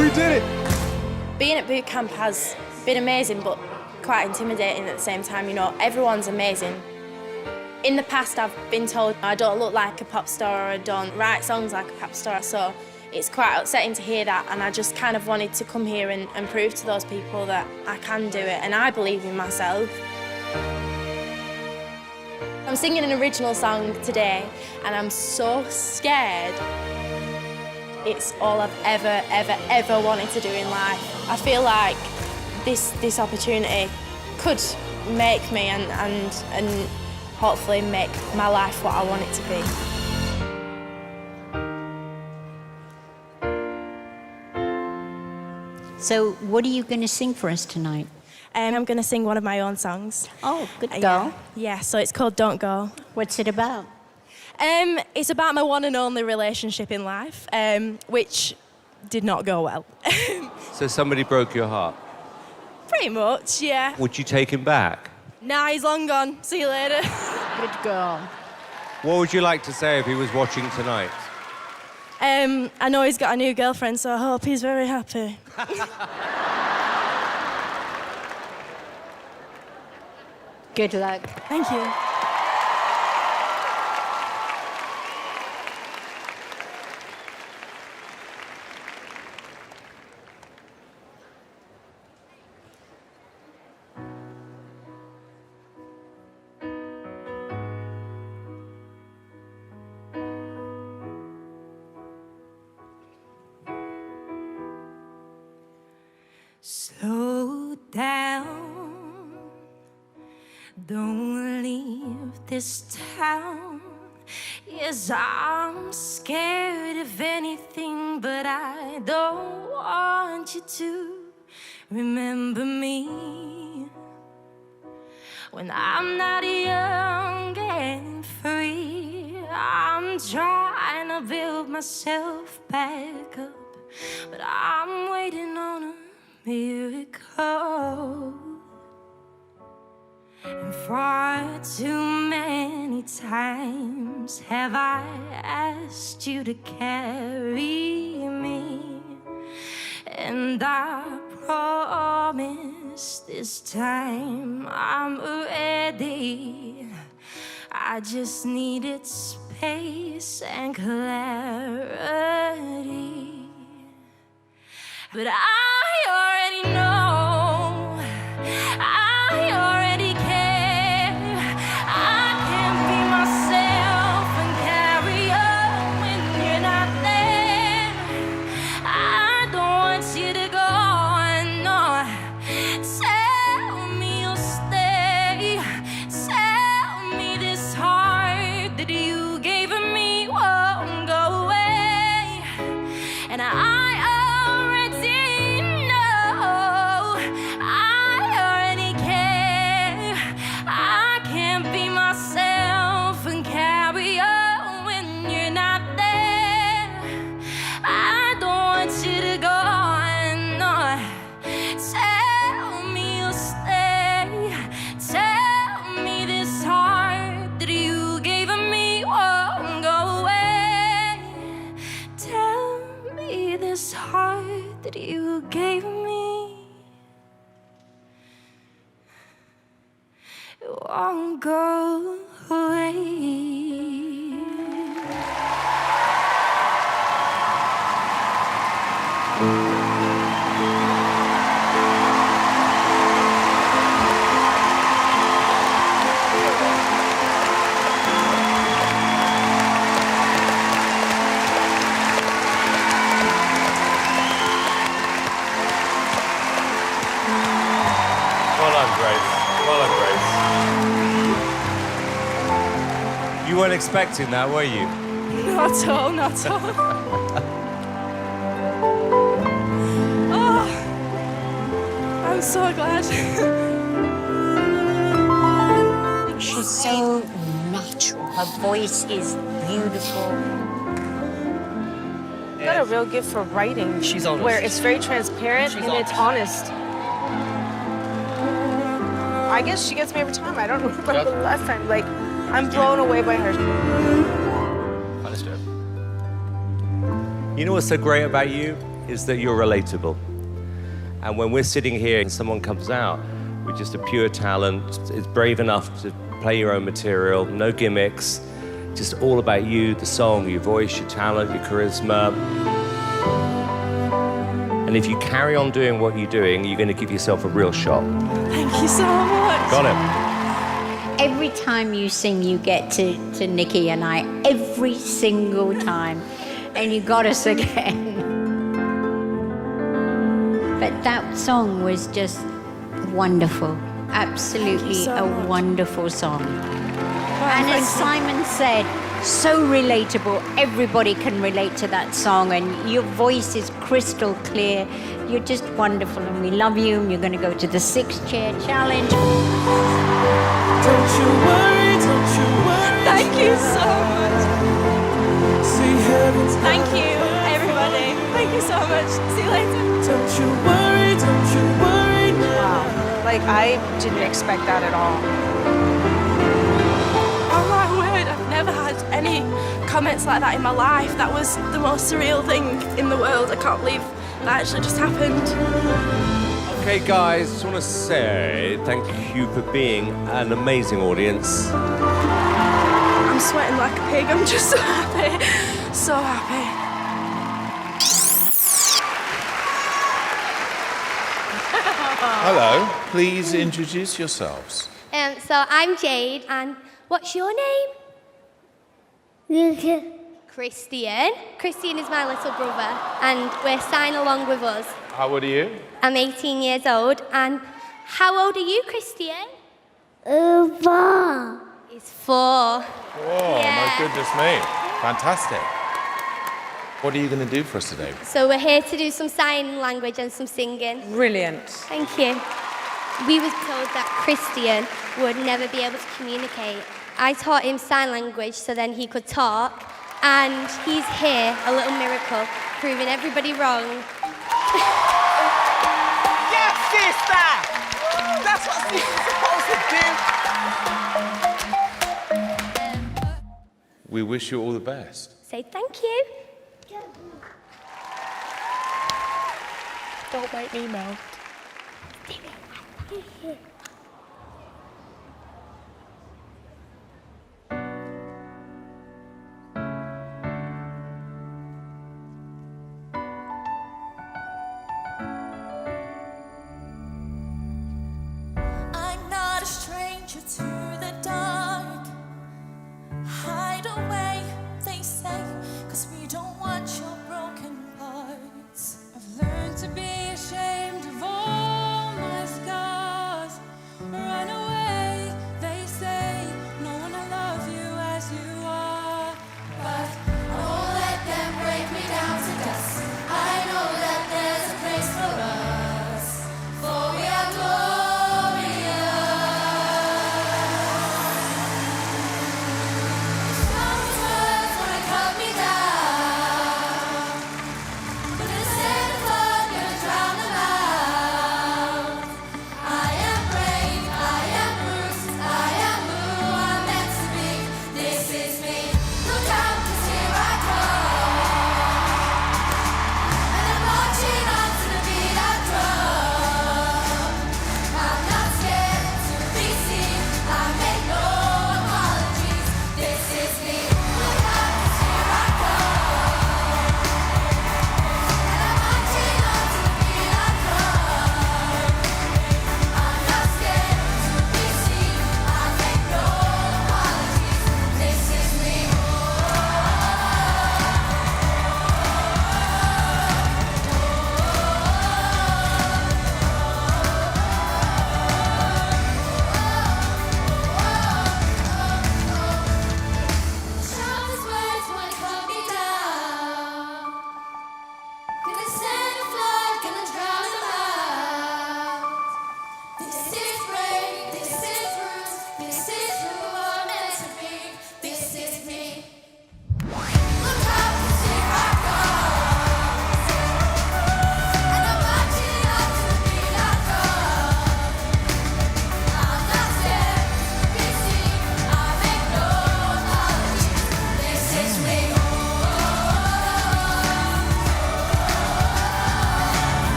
We did it! Being at boot camp has been amazing, but quite intimidating at the same time. You know, everyone's amazing. In the past, I've been told I don't look like a pop star or I don't write songs like a pop star, so it's quite upsetting to hear that, and I just kind of wanted to come here and prove to those people that I can do it, and I believe in myself. I'm singing an original song today, and I'm so scared. It's all I've ever wanted to do in life. I feel like this opportunity could make me and hopefully make my life what I want it to be. So, what are you going to sing for us tonight? I'm going to sing one of my own songs. Oh, good girl. Yeah, so it's called Don't Go. What's it about? It's about my one and only relationship in life, which did not go well. So somebody broke your heart? Pretty much, yeah. Would you take him back? Nah, he's long gone. See you later. Good girl. What would you like to say if he was watching tonight? I know he's got a new girlfriend, so I hope he's very happy. Good luck. Thank you. Slow down, don't leave this town. Yes, I'm scared of anything, but I don't want you to remember me when I'm not young and free. I'm trying to build myself back up, but I'm waiting on a miracle. And far too many times have I asked you to carry me, and I promise this time I'm ready. I just needed space and clarity, but I already know, I already care. I can't be myself and carry on when you're not there. I don't want you to go, no. Tell me you'll stay. Tell me this heart that you gave me won't go away. And I already gave me. It won't go away. You weren't expecting that, were you? Not at all, not at all. Oh, I'm so glad. She's so natural. Her voice is beautiful. She's got a real gift for writing. She's honest. Where it's very transparent and it's honest. I guess she gets me every time. I don't remember the last time. Like, I'm blown away by her. Understood. You know what's so great about you? Is that you're relatable. And when we're sitting here and someone comes out with just a pure talent, is brave enough to play your own material, no gimmicks, just all about you, the song, your voice, your talent, your charisma. And if you carry on doing what you're doing, you're going to give yourself a real shot. Thank you so much. Got it. Every time you sing, you get to Nikki and I, every single time. And you got us again. But that song was just wonderful. Absolutely a wonderful song. And as Simon said, so relatable. Everybody can relate to that song, and your voice is crystal clear. You're just wonderful, and we love you. And you're going to go to the 6-chair challenge. Don't you worry, don't you worry. Thank you so much. Thank you, everybody. Thank you so much. See you later. Don't you worry, don't you worry now. Wow. Like, I didn't expect that at all. Oh my word, I've never had any comments like that in my life. That was the most surreal thing in the world. I can't believe that actually just happened. Okay, guys, just want to say thank you for being an amazing audience. I'm sweating like a pig. I'm just so happy. So happy. Hello, please introduce yourselves. So I'm Jade, and what's your name? Christian. Christian is my little brother, and we're signing along with us. How old are you? I'm 18 years old, and how old are you, Christian? 4. He's 4. Oh, my goodness me. Fantastic. What are you going to do for us today? So we're here to do some sign language and some singing. Brilliant. Thank you. We were told that Christian would never be able to communicate. I taught him sign language so then he could talk, and he's here, a little miracle, proving everybody wrong. Yes, sister! That's what she's supposed to do. We wish you all the best. Say thank you. Don't make me melt. I'm not a stranger to the dark. Hide away, they say, 'cause we don't want your broken parts. I've learned to be ashamed of all my scars.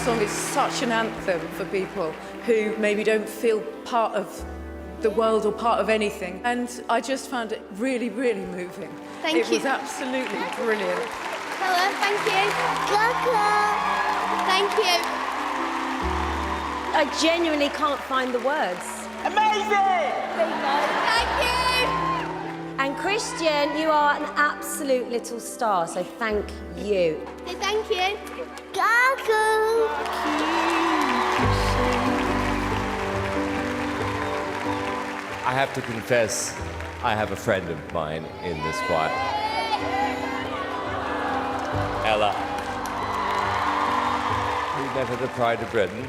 song is such an anthem for people who maybe don't feel part of the world or part of anything. And I just found it really, really moving. Thank you. It was absolutely brilliant. Hello, thank you. Thank you. I genuinely can't find the words. Amazing! Thank you. And Christian, you are an absolute little star, so thank you. Say thank you. I have to confess, I have a friend of mine in this choir. Ella, we met at the Pride of Britain,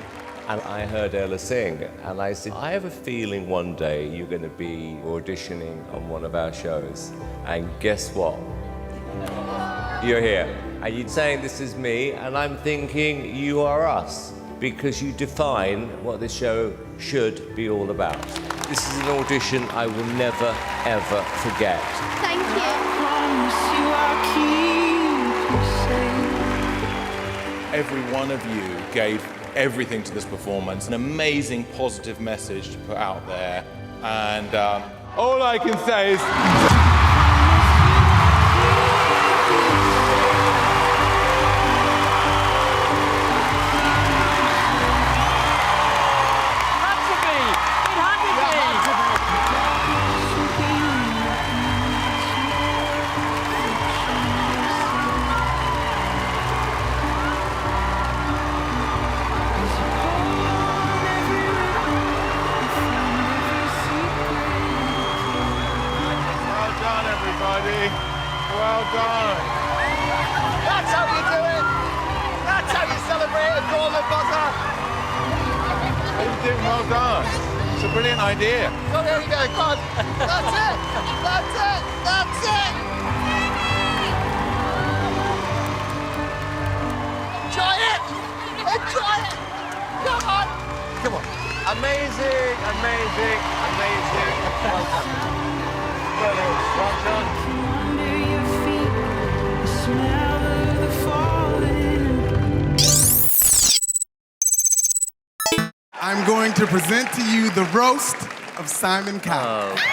and I heard Ella sing, and I said, I have a feeling one day you're going to be auditioning on one of our shows. And guess what? You're here. And you're saying this is me, and I'm thinking you are us, because you define what this show should be all about. This is an audition I will never, ever forget. Thank you. Every one of you gave everything to this performance, an amazing positive message to put out there. And all I can say is... Well done. That's how you do it. That's how you celebrate a golden buzzer. Well done. It's a brilliant idea. So there you go. Come on. That's it. That's it. That's it. Enjoy it. Enjoy it. Come on. Come on. Amazing, amazing, amazing. Well done. Brilliant. Well done. I'm going to present to you the roast of Simon Cowell. So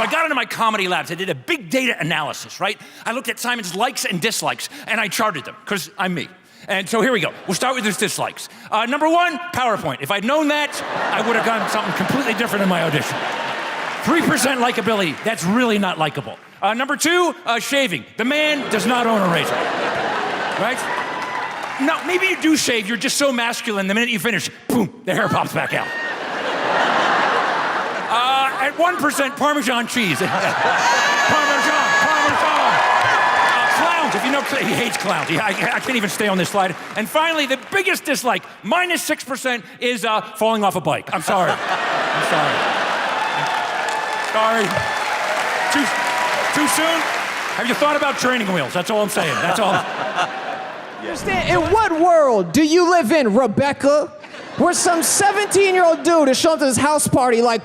I got into my comedy labs. I did a big data analysis, right? I looked at Simon's likes and dislikes, and I charted them, because I'm me. And so here we go. We'll start with his dislikes. Number one, PowerPoint. If I'd known that, I would have done something completely different in my audition. 3% likability. That's really not likable. Number two, shaving. The man does not own a razor, right? No, maybe you do shave. You're just so masculine. The minute you finish, boom, the hair pops back out. At 1%, Parmesan cheese. Parmesan. Clowns, if you know, he hates clowns. I can't even stay on this slide. And finally, the biggest dislike, minus 6%, is falling off a bike. I'm sorry. I'm sorry. Sorry. Too soon? Have you thought about training wheels? That's all I'm saying. That's all. Understand, in what world do you live in, Rebecca, where some 17-year-old dude is showing up to this house party like,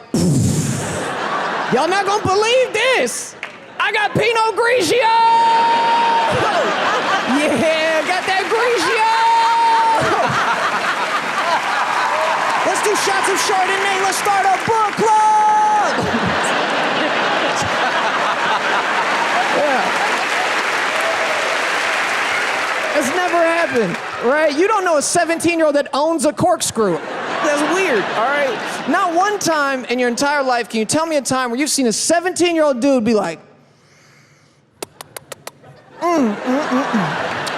y'all not gonna believe this. I got Pinot Grigio! Yeah, got that Grigio! Let's do shots of Chardonnay. Let's start a book club! Yeah. It's never happened, right? You don't know a 17-year-old that owns a corkscrew. That's weird, all right? Not one time in your entire life can you tell me a time where you've seen a 17-year-old dude be like,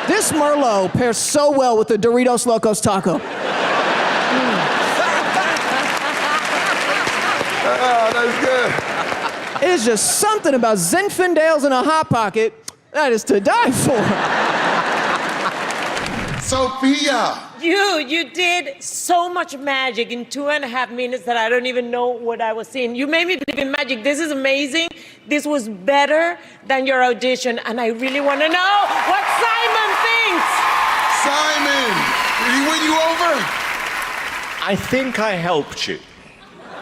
This Merlot pairs so well with the Doritos Locos Taco. Oh, that's good. It is just something about Zinfandels in a Hot Pocket that is to die for. Sophia! You did so much magic in 2.5 minutes that I don't even know what I was seeing. You made me believe in magic. This is amazing. This was better than your audition, and I really want to know what Simon thinks. Simon, did he win you over? I think I helped you.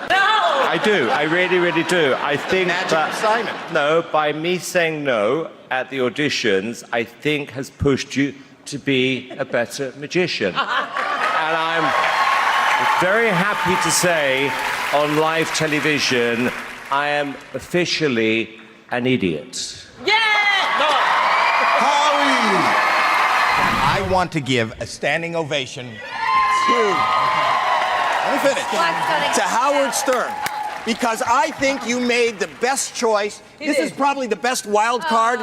No! I do. I really, really do. I think Magic that of Simon. No, by me saying no at the auditions, I think has pushed you to be a better magician. And I'm very happy to say on live television, I am officially an idiot. Howie! I want to give a standing ovation to Howard Stern, because I think you made the best choice. This is probably the best wild card.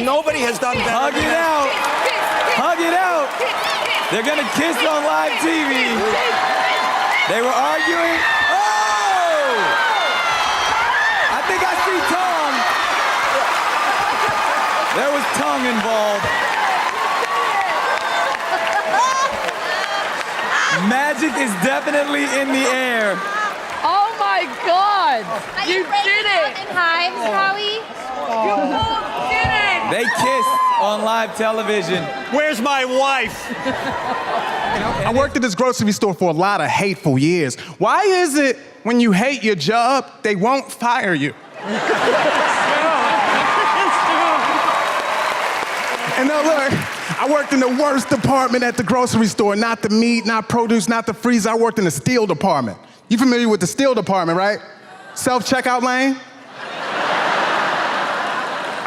Nobody has done better. Hug it out. Hug it out. They're gonna kiss on live TV. They were arguing. Oh! I think I see tongue. There was tongue involved. Magic is definitely in the air. Oh my God! You did it! Hives, Howie. You both did it! They kissed on live television. Where's my wife? I worked at this grocery store for a lot of hateful years. Why is it when you hate your job, they won't fire you? And now look, I worked in the worst department at the grocery store. Not the meat, not produce, not the freezer. I worked in the steel department. You familiar with the steel department, right? Self-checkout lane?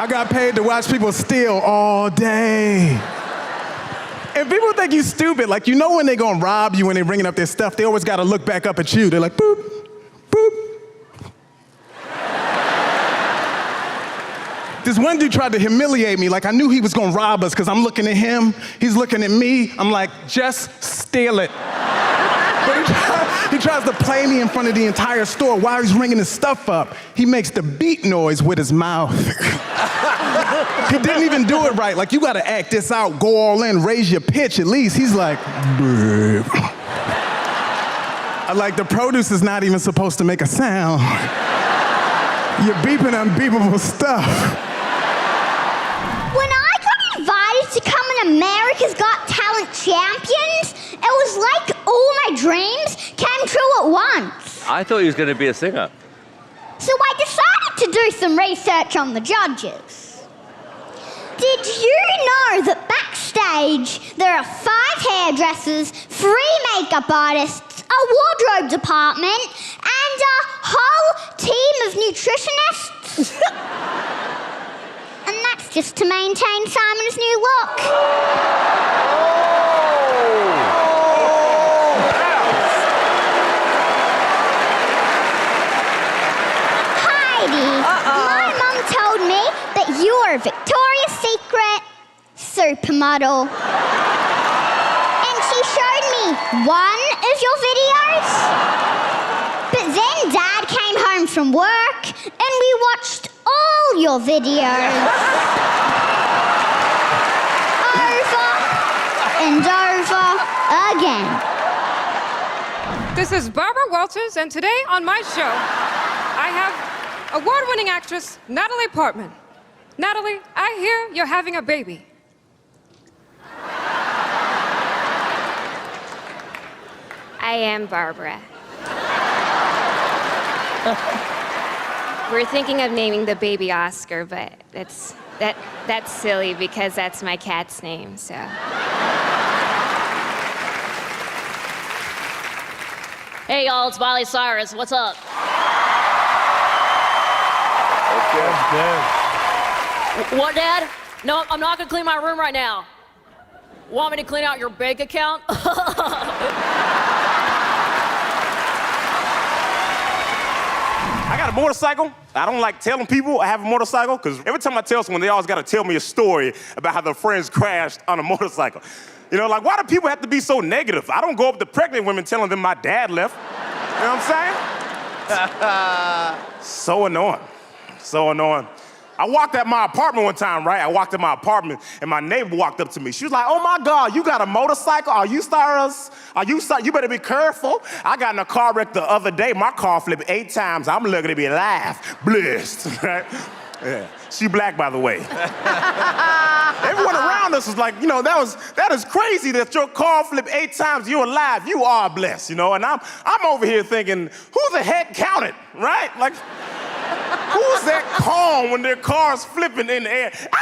I got paid to watch people steal all day. And people think you stupid. Like, you know when they gonna rob you when they bringing up their stuff, they always gotta look back up at you. They're like, boop, boop. This one dude tried to humiliate me. Like, I knew he was gonna rob us because I'm looking at him, he's looking at me. I'm like, just steal it. But he tries to play me in front of the entire store while he's ringing his stuff up. He makes the beat noise with his mouth. He didn't even do it right. Like, you gotta act this out, go all in, raise your pitch at least. He's like, "Brr." Like, the produce is not even supposed to make a sound. You're beeping unbeepable stuff. When I got invited to come in America's Got Talent Champions, it was like all my dreams came true at once. I thought he was going to be a singer. So I decided to do some research on the judges. Did you know that backstage there are 5 hairdressers, 3 makeup artists, a wardrobe department, and a whole team of nutritionists? And that's just to maintain Simon's new look. Heidi, my mum told me that you are a Victoria's Secret supermodel. And she showed me one of your videos. But then Dad came home from work and we watched all your videos. Over and over again. This is Barbara Walters, and today on my show, I have award-winning actress Natalie Portman. Natalie, I hear you're having a baby. I am Barbara. We're thinking of naming the baby Oscar, but that's silly because that's my cat's name, so. Hey y'all, it's Miley Cyrus. What's up? What, Dad? No, I'm not gonna clean my room right now. Want me to clean out your bank account? I got a motorcycle. I don't like telling people I have a motorcycle because every time I tell someone, they always got to tell me a story about how their friends crashed on a motorcycle. You know, like, why do people have to be so negative? I don't go up to pregnant women telling them my dad left. You know what I'm saying? So annoying. So annoying. I walked at my apartment one time, right? I walked at my apartment, and my neighbor walked up to me. She was like, "Oh my God, you got a motorcycle? Are you serious? You better be careful." I got in a car wreck the other day. My car flipped 8 times. I'm lucky to be alive. Blessed, right? Yeah. She black, by the way. Everyone around us was like, you know, that is crazy that your car flipped 8 times. You're alive. You are blessed, you know. And I'm over here thinking, who the heck counted, right? Like, who's that calm when their car's flipping in the air? Ah!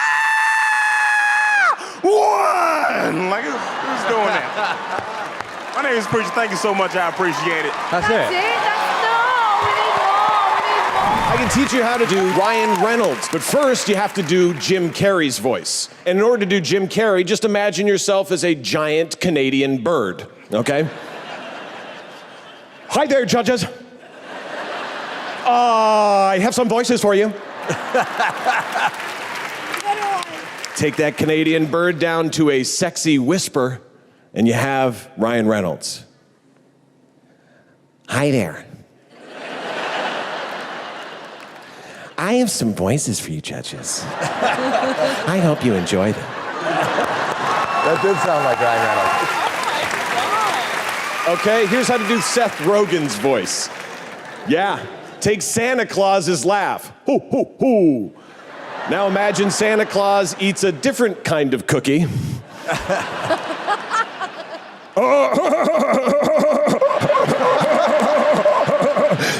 1. Like, who's doing that? My name is Preacher. Thank you so much. I appreciate it. That's it. I can teach you how to do Ryan Reynolds, but first you have to do Jim Carrey's voice. And in order to do Jim Carrey, just imagine yourself as a giant Canadian bird, okay? Hi there, judges. I have some voices for you. Take that Canadian bird down to a sexy whisper, and you have Ryan Reynolds. Hi there. I have some voices for you, judges. I hope you enjoy them. That did sound like Ryan Reynolds. Okay, here's how to do Seth Rogen's voice. Yeah, take Santa Claus's laugh. Hoo, hoo, hoo. Now imagine Santa Claus eats a different kind of cookie.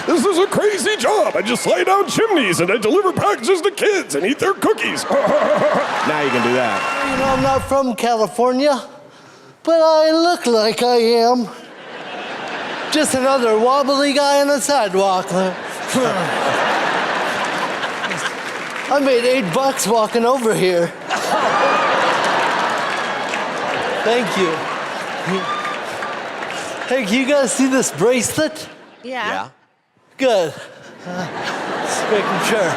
This is a crazy job. I just slide down chimneys and I deliver packages to kids and eat their cookies. Now you can do that. You know, I'm not from California, but I look like I am. Just another wobbly guy on the sidewalk. I made $8 walking over here. Thank you. Hey, can you guys see this bracelet? Yeah. Good. Just making sure.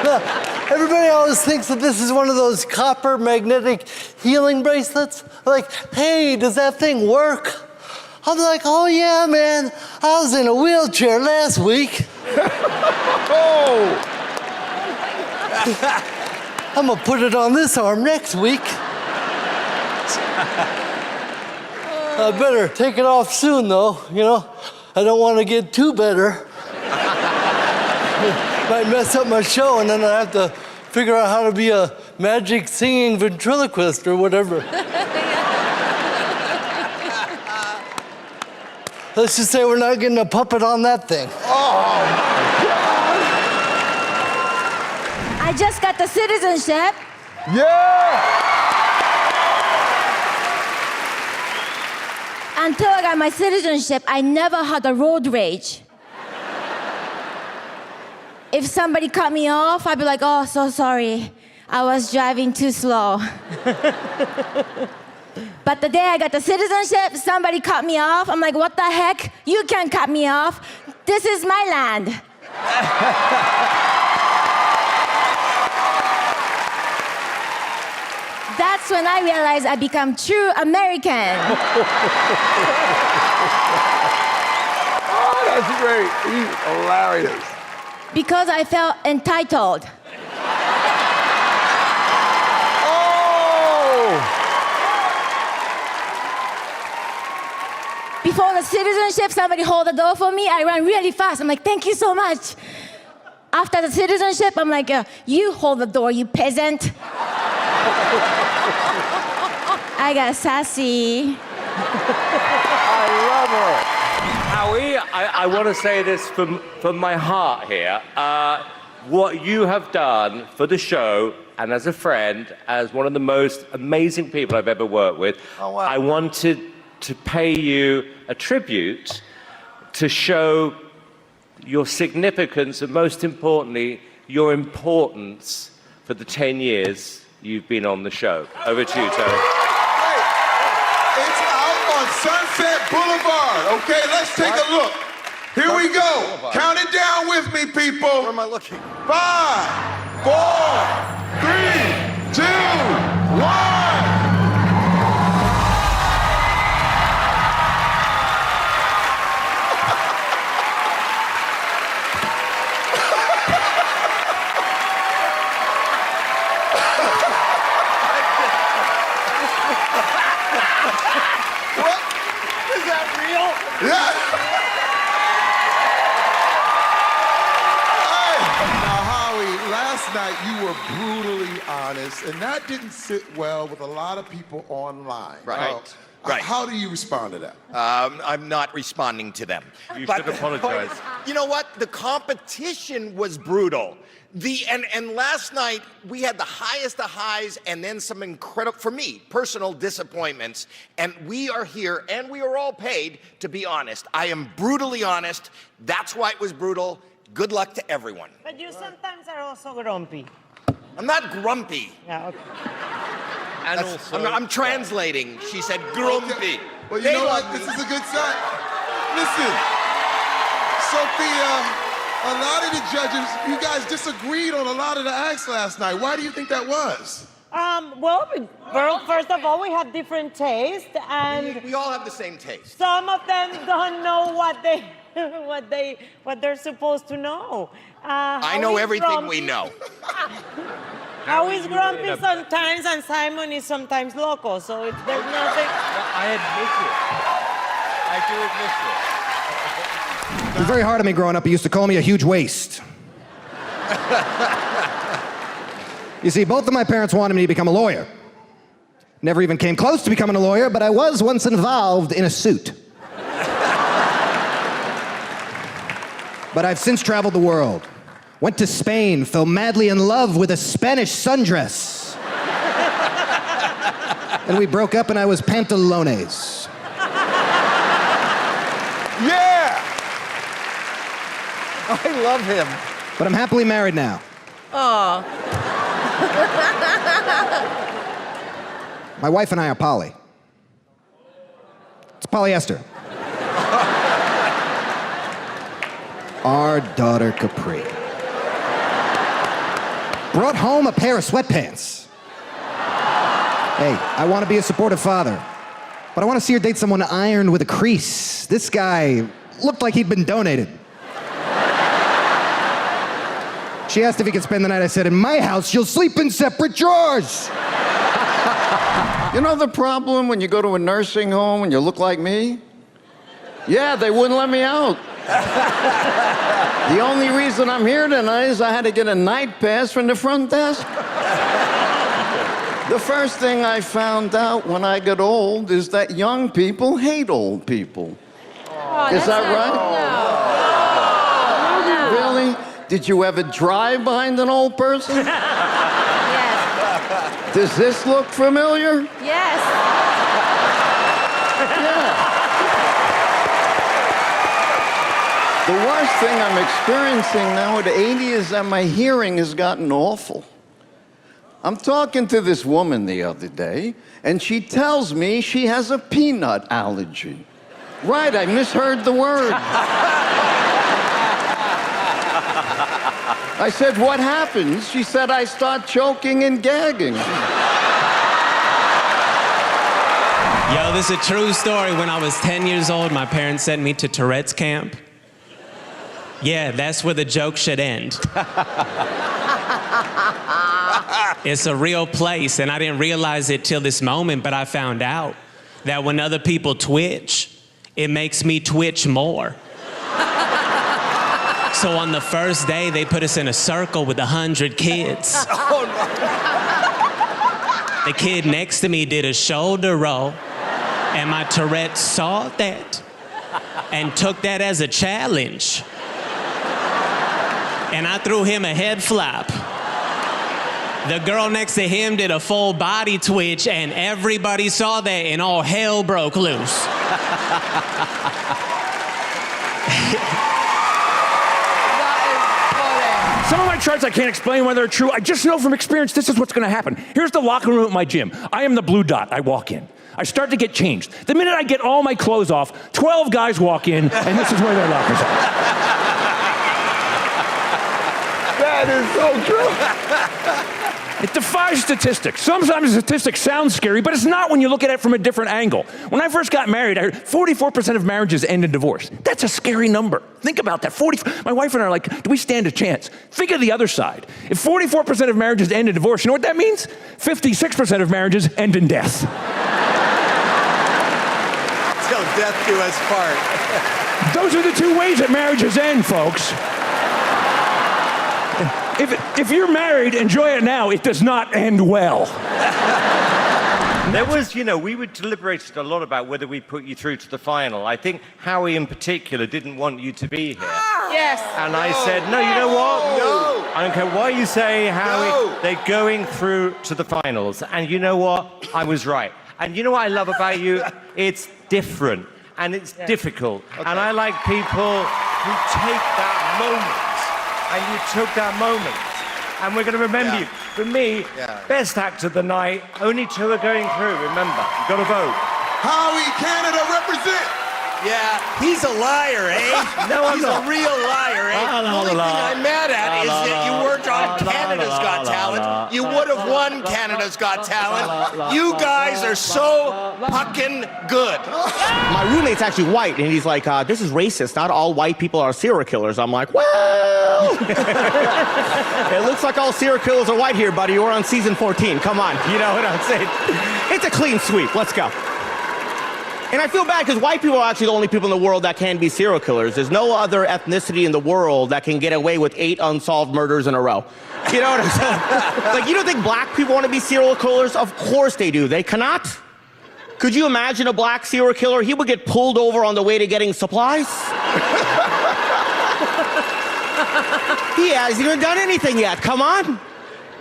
Look, everybody always thinks that this is one of those copper magnetic healing bracelets. Like, hey, does that thing work? I'm like, oh yeah, man. I was in a wheelchair last week. I'm gonna put it on this arm next week. I better take it off soon, though. You know, I don't want to get too better. Might mess up my show, and then I have to figure out how to be a magic singing ventriloquist or whatever. Let's just say we're not getting a puppet on that thing. I just got the citizenship. Yeah! Until I got my citizenship, I never had a road rage. If somebody cut me off, I'd be like, oh, so sorry. I was driving too slow. But the day I got the citizenship, somebody cut me off. I'm like, what the heck? You can't cut me off. This is my land. That's when I realized I become true American. Oh, that's great. He's hilarious. Because I felt entitled. Before the citizenship, somebody hold the door for me. I ran really fast. I'm like, thank you so much. After the citizenship, I'm like, you hold the door, you peasant. I got sassy. I love her. Howie, I want to say this from my heart here. What you have done for the show, and as a friend, as one of the most amazing people I've ever worked with, I wanted to pay you a tribute to show your significance and, most importantly, your importance for the 10 years you've been on the show. Over to you, Tony. It's out on Sunset Boulevard. Okay, let's take a look. Here we go. Count it down with me, people. Where am I looking? 5, 4, 3, 2, 1. Yeah. Hey, now Howie, last last night you were brutally honest, and that didn't sit well with a lot of people online. Right. Right. How do you respond to that? I'm not responding to them. You should apologize. You know what? The competition was brutal. And last night we had the highest of highs and then some incredible, for me, personal disappointments. And we are here and we are all paid to be honest. I am brutally honest. That's why it was brutal. Good luck to everyone. But you sometimes are also grumpy. I'm not grumpy. Yeah, okay. And I'm translating. She said grumpy. Okay. Well, you know what? This is a good sign. Listen, Sophia, a lot of the judges, you guys disagreed on a lot of the acts last night. Why do you think that was? Well, first of all, we have different tastes, and we all have the same taste. some of them don't know what they're supposed to know. I know everything we know. How is grumpy sometimes, and Simon is sometimes loco, so there's nothing. I admit it. I do admit it. It was very hard on me growing up. He used to call me a huge waste. You see, both of my parents wanted me to become a lawyer. Never even came close to becoming a lawyer, but I was once involved in a suit. But I've since traveled the world. Went to Spain, fell madly in love with a Spanish sundress. And we broke up and I was pantalones. Yeah! I love him. But I'm happily married now. Oh. My wife and I are poly. It's polyester. Our daughter Capri brought home a pair of sweatpants. Hey, I want to be a supportive father, but I want to see her date someone ironed with a crease. This guy looked like he'd been donated. She asked if he could spend the night. I said, in my house, you'll sleep in separate drawers. You know the problem when you go to a nursing home and you look like me? Yeah, they wouldn't let me out. The only reason I'm here tonight is I had to get a night pass from the front desk. The first thing I found out when I get old is that young people hate old people. Oh, is that right? No. Really? Did you ever drive behind an old person? Yes. Does this look familiar? Yes. Yeah. The worst thing I'm experiencing now at 80 is that my hearing has gotten awful. I'm talking to this woman the other day, and she tells me she has a peanut allergy. Right, I misheard the word. I said, what happens? She said, I start choking and gagging. Yo, this is a true story. When I was 10 years old, my parents sent me to Tourette's camp. Yeah, that's where the joke should end. It's a real place, and I didn't realize it till this moment, but I found out that when other people twitch, it makes me twitch more. So on the first day, they put us in a circle with 100 kids. Oh, no. The kid next to me did a shoulder roll, and my Tourette saw that and took that as a challenge. And I threw him a head flop. The girl next to him did a full body twitch, and everybody saw that, and all hell broke loose. Some of my charts I can't explain whether they're true. I just know from experience this is what's going to happen. Here's the locker room at my gym. I am the blue dot. I walk in. I start to get changed. The minute I get all my clothes off, 12 guys walk in, and this is where their lockers are. That is so true. It defies statistics. Sometimes statistics sound scary, but it's not when you look at it from a different angle. When I first got married, I heard 44% of marriages end in divorce. That's a scary number. Think about that. My wife and I are like, do we stand a chance? Think of the other side. If 44% of marriages end in divorce, you know what that means? 56% of marriages end in death. Till death do us part. Those are the two ways that marriages end, folks. If you're married, enjoy it now. It does not end well. There was, we were deliberated a lot about whether we put you through to the final. I think Howie in particular didn't want you to be here. Yes. And I said, no, you know what? No. I don't care what you say, Howie. No. They're going through to the finals. And you know what? I was right. And you know what I love about you? It's different and it's difficult. Okay. And I like people who take that moment. And you took that moment. And we're going to remember you. For me, best actor of the night, only 2 are going through, remember. You've got to vote. Howie, Canada, represent! Yeah, he's a liar, eh? No, I'm he's not. a real liar, eh? The only thing I'm mad at is that you weren't on Canada's Got Talent. You would have won Canada's Got Talent. You guys are so fucking good. My roommate's actually white, and he's like, this is racist. Not all white people are serial killers. I'm like, well... It looks like all serial killers are white here, buddy. You're on season 14. Come on. You know what I'm saying? It's a clean sweep. Let's go. And I feel bad because white people are actually the only people in the world that can be serial killers. There's no other ethnicity in the world that can get away with 8 unsolved murders in a row. You know what I'm saying? Like, you don't think black people want to be serial killers? Of course they do. They cannot. Could you imagine a black serial killer? He would get pulled over on the way to getting supplies. He hasn't even done anything yet. Come on.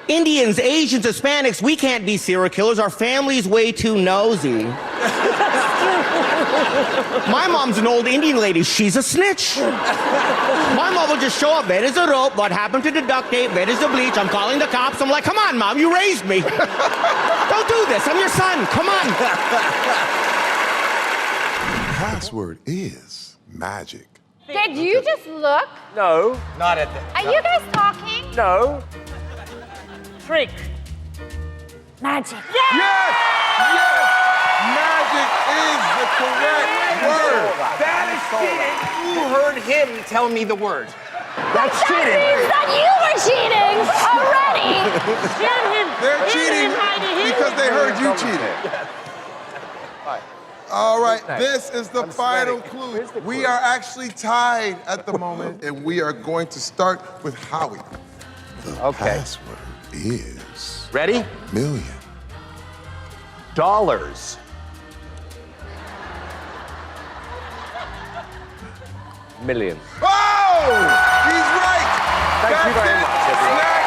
Indians, Asians, Hispanics, we can't be serial killers. Our family's way too nosy. My mom's an old Indian lady. She's a snitch. My mom will just show up. Where is the rope? What happened to the duct tape? Where is the bleach? I'm calling the cops. I'm like, come on, Mom, you raised me. Don't do this. I'm your son. Come on. The password is magic. Did you just look? No. Not at the... Are you guys talking? No. Trick. Magic. Yes! Yes! Magic is the correct word. That is cheating. You heard him tell me the word. That's That cheating. means that you were cheating already. They're cheating because they heard you cheating. All right, this is the final clue. We are actually tied at the moment, and we are going to start with Howie. The password is... Ready? Million. Dollars. Million. Oh! He's right! Thank you very much, everyone. Snack